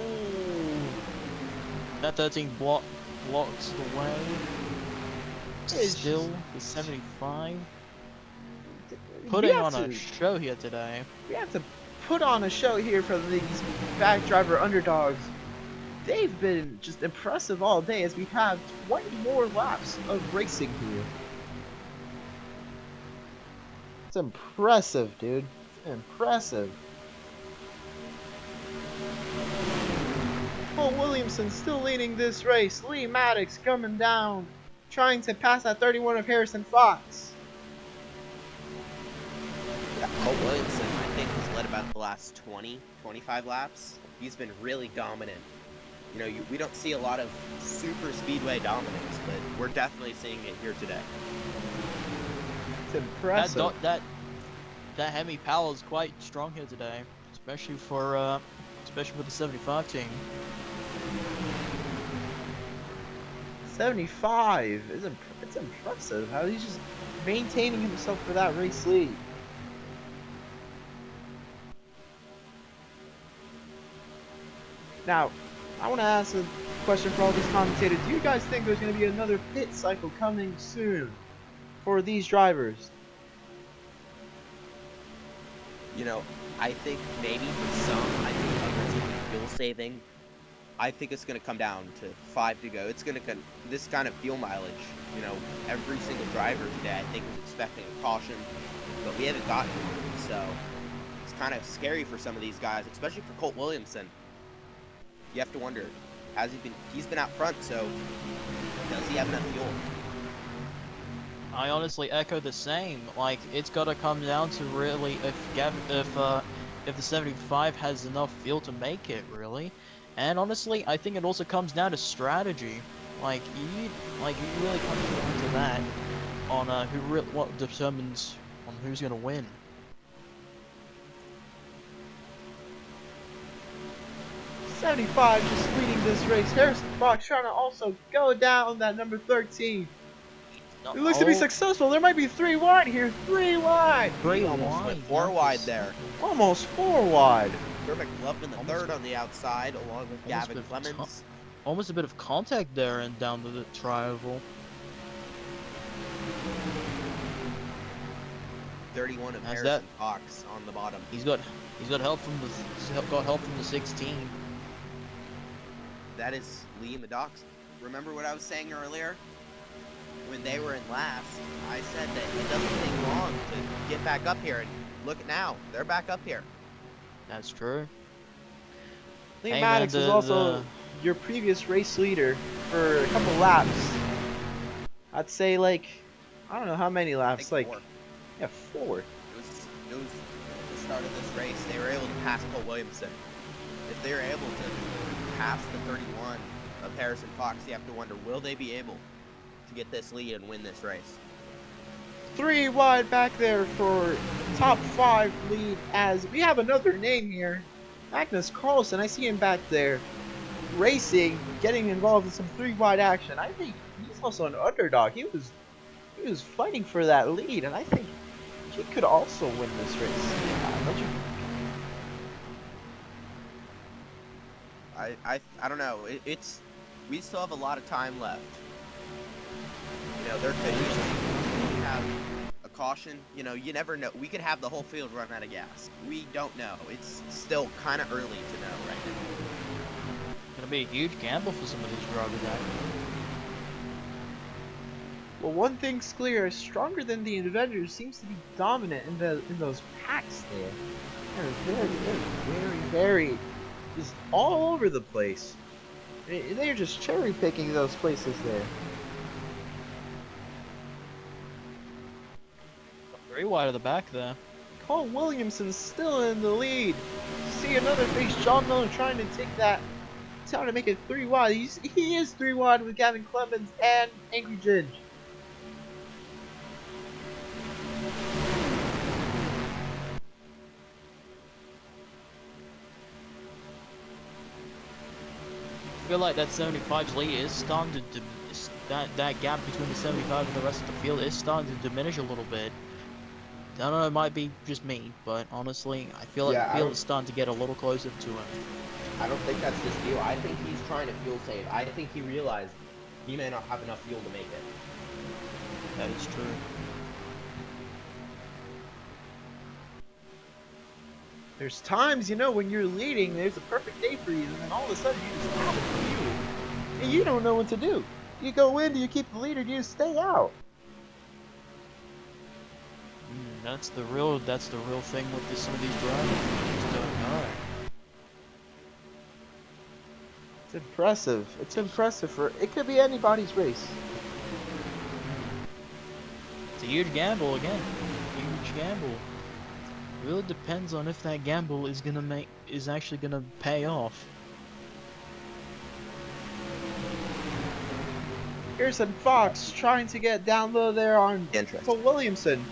That 13 blocks the way. Still the 75. Putting on a show here today. We have to put on a show here for these back driver underdogs. They've been just impressive all day as we have 20 more laps of racing here. It's impressive, dude. It's impressive. Colt Williamson still leading this race. Lee Maddox coming down, trying to pass that 31 of Harrison Fox. Yeah, Colt Williamson, I think, has led about the last 20, 25 laps. He's been really dominant. You know, we don't see a lot of super speedway dominance, but we're definitely seeing it here today. It's impressive. That Hemi power is quite strong here today, especially for the 75 team. 75 it's impressive how he's just maintaining himself for that race lead. Now, I want to ask a question for all these commentators. Do you guys think there's going to be another pit cycle coming soon for these drivers? You know, I think maybe for some, I think others will be fuel saving. I think it's going to come down to 5 to go. It's going to this kind of fuel mileage. You know, every single driver today, I think, was expecting a caution, but we haven't gotten one. So it's kind of scary for some of these guys, especially for Colt Williamson. You have to wonder, he's been out front, so does he have enough fuel? I honestly echo the same. Like, it's got to come down to really if the 75 has enough fuel to make it, really. And honestly, I think it also comes down to strategy. Like you really come down to that on what determines on who's gonna win. '75 just leading this race. Harrison Fox trying to also go down that number 13. It looks to be successful. There might be 3 wide here. 3 wide. 3 almost wide. went 4 wide there. Almost 4 wide. Perfect love in the third on the outside, along with Gavin Clemens. Almost a bit of contact there and down to the tri-oval. 31 of Harrison Fox on the bottom. He's got help from the 16. That is Liam Maddox. Remember what I was saying earlier? When they were in last, I said that it doesn't take long to get back up here, and look at now, they're back up here. That's true. Liam Maddox was also your previous race leader for a couple laps. I'd say like, I don't know how many laps, like 4. Yeah, 4. It was the start of this race. They were able to pass Colt Williamson. If they were able to pass the 31 of Harrison Fox, you have to wonder, will they be able to get this lead and win this race? 3 wide back there for top 5 lead as we have another name here. Magnus Carlsen, I see him back there racing, getting involved in some 3 wide action. I think he's also an underdog. He was fighting for that lead, and I think he could also win this race. Don't you? I don't know. We still have a lot of time left. You know, there could be have a caution. You know, you never know. We could have the whole field run out of gas. We don't know. It's still kind of early to know right now. Gonna be a huge gamble for some of these drivers, actually. Well, one thing's clear: stronger than the Avengers seems to be dominant in those packs there. They're very just all over the place. They're just cherry picking those places there. Very wide at the back there. Cole Williamson's still in the lead. See another face, John Miller trying to take that. Trying to make it 3 wide. He is 3 wide with Gavin Clemens and Angry Ginge. I feel like that 75's lead is starting to that gap between the 75 and the rest of the field is starting to diminish a little bit. I don't know, it might be just me, but honestly, I feel like the field is starting to get a little closer to him. I don't think that's his deal. I think he's trying to fuel save. I think he realized he may not have enough fuel to make it. That is true. There's times, you know, when you're leading, there's a perfect day for you, and then all of a sudden you just out of fuel, and you don't know what to do. You go in, do you keep the lead, or do you stay out? That's the real thing with some of these drivers. You just don't know. It's impressive. It's impressive for it could be anybody's race. It's a huge gamble again. Huge gamble. Really depends on if that gamble is actually gonna pay off. Harrison Fox trying to get down low there on Cole Williamson.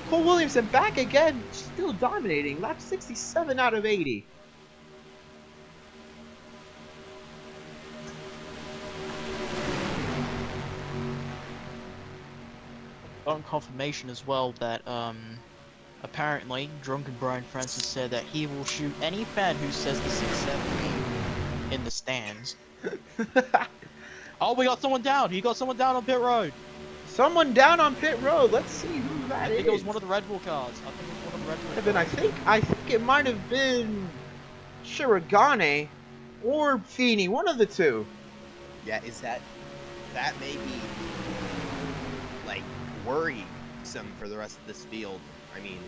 Cole Williamson back again, still dominating. Lap 67 out of 80. On confirmation as well that apparently drunken Brian Francis said that he will shoot any fan who says the 670 in the stands. Oh, we got someone down. He got someone down on pit road. Someone down on pit road. Let's see who that is. I think it was one of the Red Bull cars. I think it was one of the Red Bull cars. Then I think it might have been Shirogane or Feeney, one of the two. Yeah, that may be like worrisome for the rest of this field. I mean,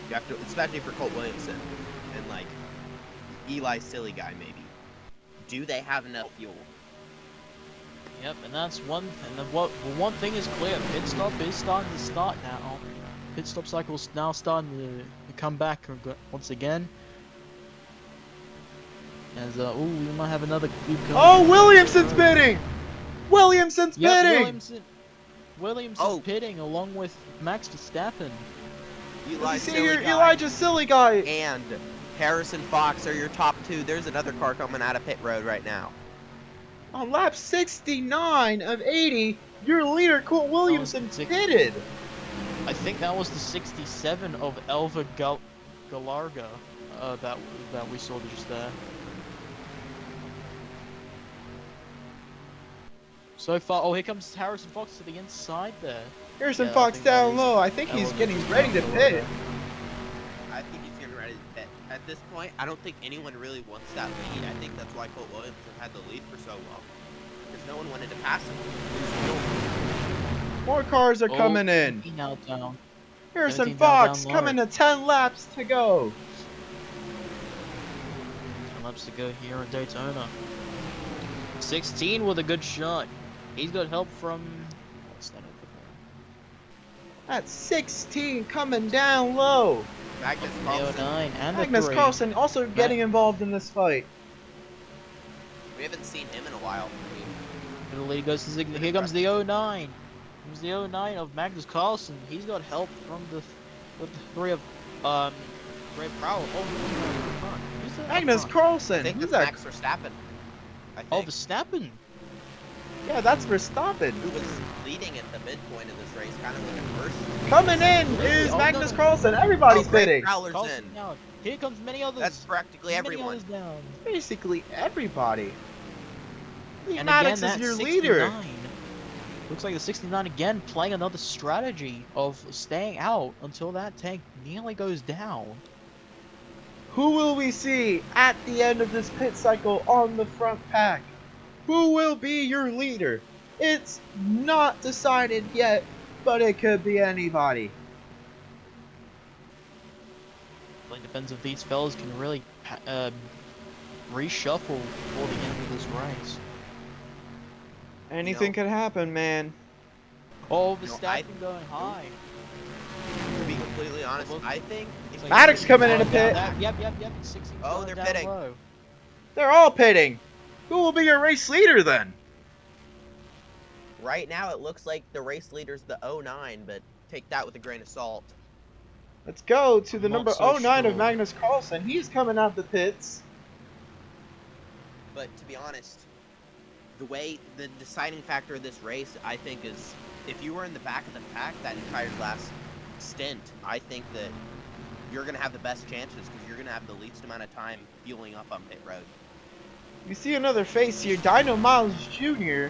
you have to, especially for Colt Williamson and like Eli Silly guy maybe. Do they have enough fuel? Yep, and that's one. And then one thing is clear: pit stop is starting to start now. Pit stop cycle's now starting to come back once again. As ooh, we might have another. Oh, Williamson's pitting. Williamson's pitting. Williamson's pitting along with Max Verstappen. Elijah Silly guy and Harrison Fox are your top two. There's another car coming out of pit road right now. On lap 69 of 80, your leader, Colt Williamson, pitted. I think that was the 67 of Elva Galarga that we saw just there. So far, oh, here comes Harrison Fox to the inside there. Harrison Fox down low. I think he's getting ready to pit. I think he's getting ready to pit. At this point, I don't think anyone really wants that lead. I think that's why Colt Williamson had the lead for so long. Because no one wanted to pass him. More cars are coming in. Now down. Harrison Fox coming to 10 laps to go. 10 laps to go here in Daytona. 16 with a good shot. He's got help from... What's that over there? That's 16 coming down low. Magnus Carlsen also getting involved in this fight. We haven't seen him in a while. Here comes the 09. Here's the 09 of Magnus Carlsen. He's got help from the three of Ray Prowl. Oh, Magnus Carlsen. I think that's Max Verstappen. Oh, Verstappen. Yeah, that's Verstappen. Who was leading at the midpoint of this race, kind of looking first. Coming in is Magnus Carlsen. Everybody's pitting. Carlsen in. Down. Here comes many others. That's practically everyone. Down. Basically everybody. Lee And Maddox again, is your 69. leader. Looks like the 69 again playing another strategy of staying out until that tank nearly goes down. Who will we see at the end of this pit cycle on the front pack? Who will be your leader? It's not decided yet, but it could be anybody. It depends if these fellas can really reshuffle before the end of this race. Anything could happen, man. Oh, the No, stacking going high. To be completely honest, Well, I think if Like, Maddox coming in a down pit. that- Yep. 16's Oh, going they're down pitting. low. They're all pitting. Who will be your race leader then? right now it looks like the race leader's the 09, but take that with a grain of salt. Let's go to the I'm not number so 09 of sure. Magnus Carlsen. He's coming out the pits. But to be honest, the deciding factor of this race, I think, is if you were in the back of the pack that entire last stint, I think that you're going to have the best chances because you're going to have the least amount of time fueling up on pit road. We see another face here, Dino Miles Jr.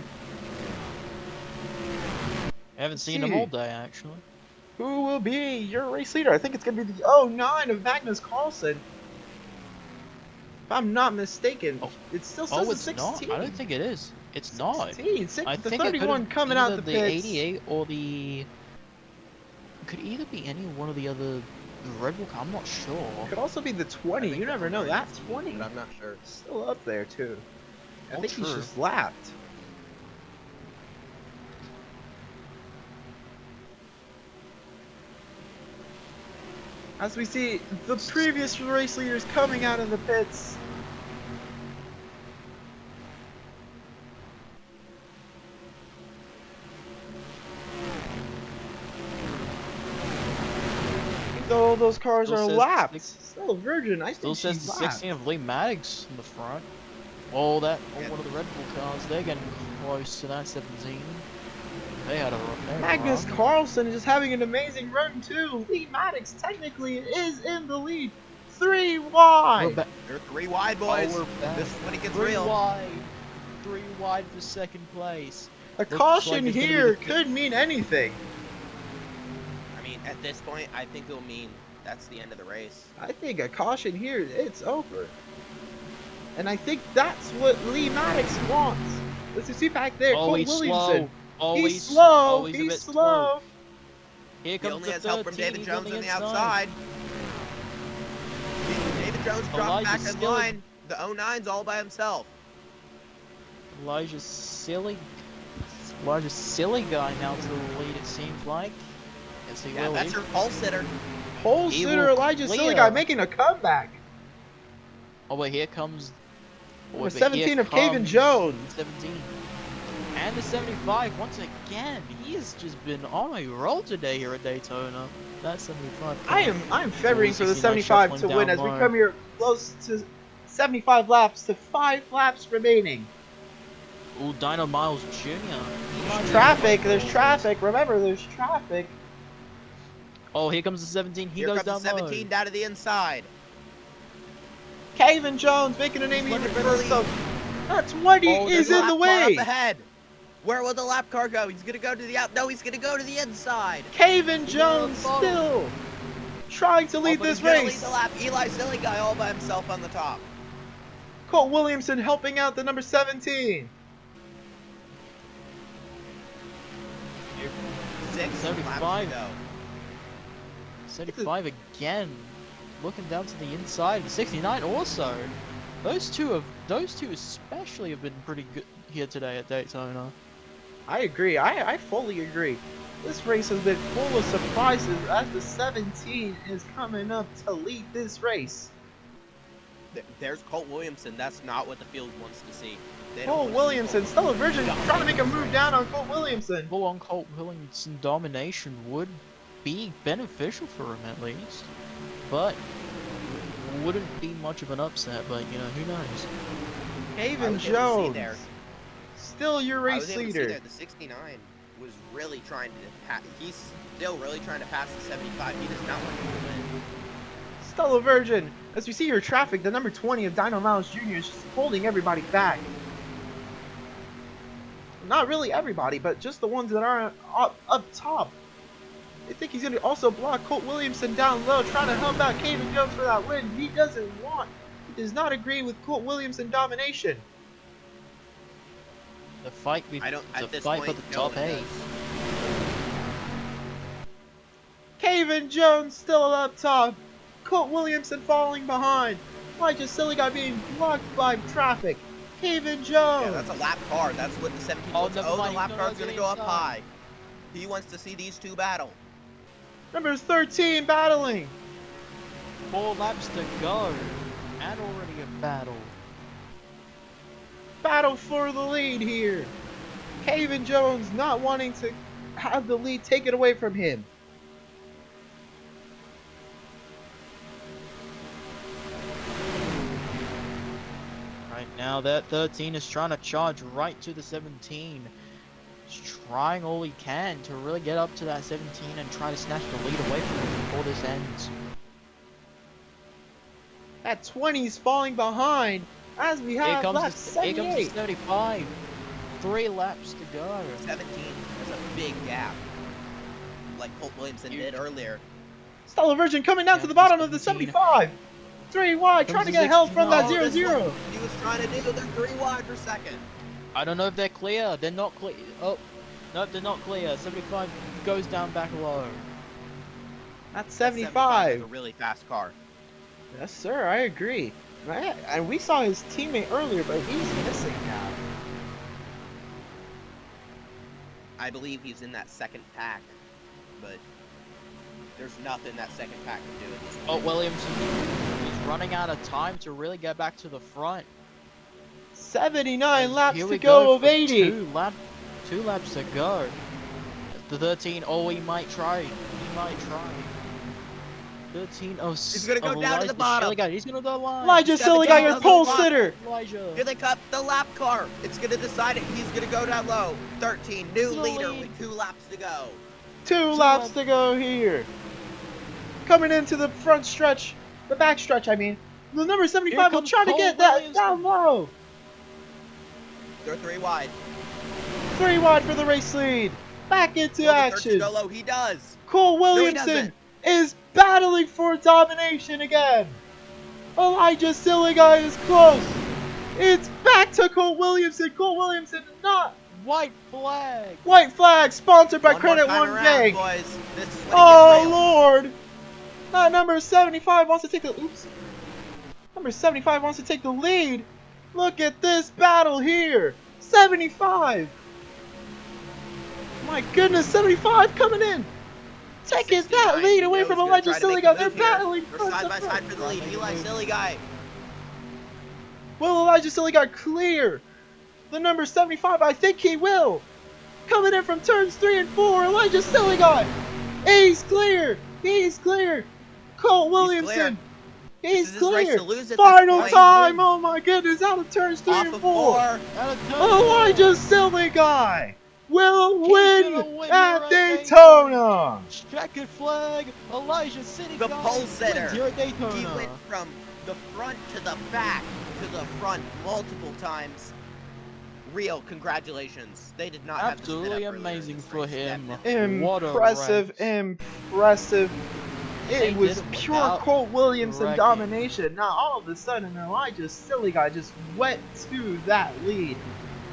I haven't seen him all day, actually. Who will be your race leader? I think it's going to be the 09 of Magnus Carlsen. If I'm not mistaken, Oh. it still says Oh, the it's 16. not. I don't think it is. It's not. 16. I The think it 31 could coming either out the the pits. 88 or the. It could either be any one of the other Red Bull. I'm not sure. Could also be the 20. I think You the never know. 09 That is 20 but I'm not sure. still up there too. I Oh, think he's true. just lapped. As we see the previous race leaders coming out of the pits. Though those cars Still are says lapped. six- Still a virgin. I Still think says she's the lapped. 16 of Lee Maddox in the front. Oh, one of the Red Bull cars. They're getting close to that 17. They had a run. Magnus Carlsen is just having an amazing run too. Lee Maddox technically is in the lead. 3 wide. They're 3 wide, boys. we're back. This is when it gets 3 real. wide. 3 wide for second place. A Looks caution like it's gonna be here the- could mean anything. I mean, at this point, I think it'll mean that's the end of the race. I think a caution here, it's over. And I think that's what Lee Maddox wants. Let's see back there, Oh, Colt he's Williamson. slow. Oh, He's slow. oh, a He's bit slow. Here He comes only the has help from 13, David he's Jones on the inside. outside. David Jones dropped Elijah back in Skilling. line. The 09's all by himself. Elijah silly guy now to the lead, it seems like. Yes, he Yeah, will that's lead. your pole sitter. Pole He sitter will Elijah clear. Silly guy making a comeback. Oh, but here comes. Number 17 of Caven Jones. 17. And the 75 once again. He has just been on a roll today here at Daytona. That 75. I'm favoring for the 69 75 to shuffling win down as we low. come here close to 75 laps to 5 laps remaining. Ooh, Dino Miles Jr. There's traffic, there's traffic. Remember, there's traffic. Oh, here comes the 17. He Here goes comes down the 17 down to the inside. Caven Jones making a name He's even looking for for the himself. That 20 Oh, is there's in a the Lap car way. up ahead. Where will the lap car go? He's gonna go to the out. No, he's gonna go to the inside. Caven He's Jones on the still trying to lead But this he's gonna race. lead the lap. Eli Silly guy all by himself on the top. Colt Williamson helping out the number 17. 6 75. laps to go. 75 again. Looking down to the inside. The 69 also. Those two especially have been pretty good here today at Daytona. I agree. I fully agree. This race has been full of surprises as the 17 is coming up to lead this race. There's Colt Williamson. That's not what the field wants to see. They don't Colt wanna see Williamson, Colt still a virgin, Williamson trying to make a dominate move this down race. on Colt Williamson. Full on Colt Williamson domination would be beneficial for him at least. But wouldn't be much of an upset, but you know, who knows? I Caven was able to see Jones, there. still your I race was able to see leader. there. The 69 was really trying to. He's still really trying to pass the 75. He does not want to win. Still a virgin. As we see your traffic, the number 20 of Dino Miles Jr. is just holding everybody back. not really everybody, but just the ones that are up top. They think he's going to also block Colt Williamson down low, trying to help out Kevin Jones for that win. He does not agree with Colt Williamson domination. The fight I don't. the At this fight point, for the no top one 8. does. Kevin Jones still up top. Colt Williamson falling behind. Elijah Silly guy being blocked by traffic. Kevin Jones. Yeah, that's a lap car. That's what the 17 Oh, wants. never Oh, mind, the he's lap gonna car's go gonna the go up inside. high. He wants to see these two battle. Number 13 battling. 4 laps to go. And already a battle. Battle for the lead here. Kevin Jones not wanting to have the lead taken away from him. Right now, that 13 is trying to charge right to the 17. He's trying all he can to really get up to that 17 and try to snatch the lead away from him before this ends. That 20 is falling behind as we Here have comes lap the 78. 75. 3 laps to go. 17 is a big gap, like Colt Williamson Huge. did earlier. Stella Virgin coming down Yeah, to the bottom of the 17. 75. 3 wide, Comes trying to the get help from that 69. 0-0. This one, he was trying to do. They're 3 wide for second. I don't know if they're clear. They're not clear. Oh, no, they're not clear. 75 goes down back low. That's Is 75. a really fast car. Yes, sir, I agree. And we saw his teammate earlier, but he's missing now. I believe he's in that second pack, but there's nothing that second pack can do at this Oh, point. Williamson is running out of time to really get back to the front. 79 And laps here to we go of for 80. 2 laps to go. The 13, oh, he might try. He might try. 13, oh, He's gonna go down to the bottom. He's gonna go line. Elijah Silly got your 17 pole doesn't sitter. Elijah. Here they cut the lap car. It's gonna decide it. He's gonna go down low. 13, new To the leader lead. with 2 laps to go. 2 laps to go here. Coming into the front stretch, the back stretch, I mean. The number 75 will comes try to Cole get that Williamson. down low. They're 3 wide. 3 wide for the race lead. Back into Will the 13 action. go low? He does. Cole he Williamson doesn't. is battling for domination again. Elijah Silly guy is close. It's back to Cole Williamson. Cole Williamson not. White flag. White flag sponsored by One more Credit time One around, Gang. boys. This is when it Oh gets real. Lord! That number 75 wants to take the Number 75 wants to take the lead. Look at this battle here. 75. My goodness, 75 coming in. Taking that 69, lead away Joe's from gonna Elijah try to Silly make guy. a They're move here. battling They're front side to by front. side for the lead. Eli Silly guy. Will Elijah Silly guy clear the number 75? I think he will. Coming in from turns 3 and 4, Elijah Silly guy. He's clear. He's clear. Colt Williamson. This He's is his race clear. to lose at this Final point. time. Oh my goodness. Out of turns 3 Off and of 4. 4. Out of turn Elijah Silly guy will He's win gonna win at here at Daytona. Checkered flag. Elijah City The guy pole wins sitter. here at Daytona. He went from the front to the back to the front multiple times. Real congratulations. They did not have the spin Absolutely up earlier in amazing this for race, him. definitely. What a Impressive, race. impressive. They It was did it pure without Colt Williamson wrecking. domination. Now all of a sudden, Elijah Silly guy just went to that lead,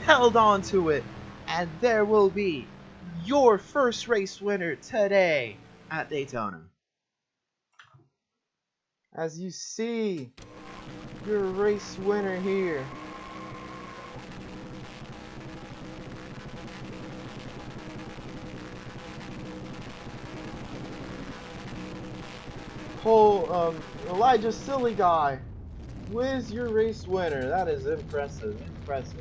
held on to it, and there will be your first race winner today at Daytona. As you see, your race winner here. Elijah Silly guy. Who is your race winner? That is impressive. Impressive.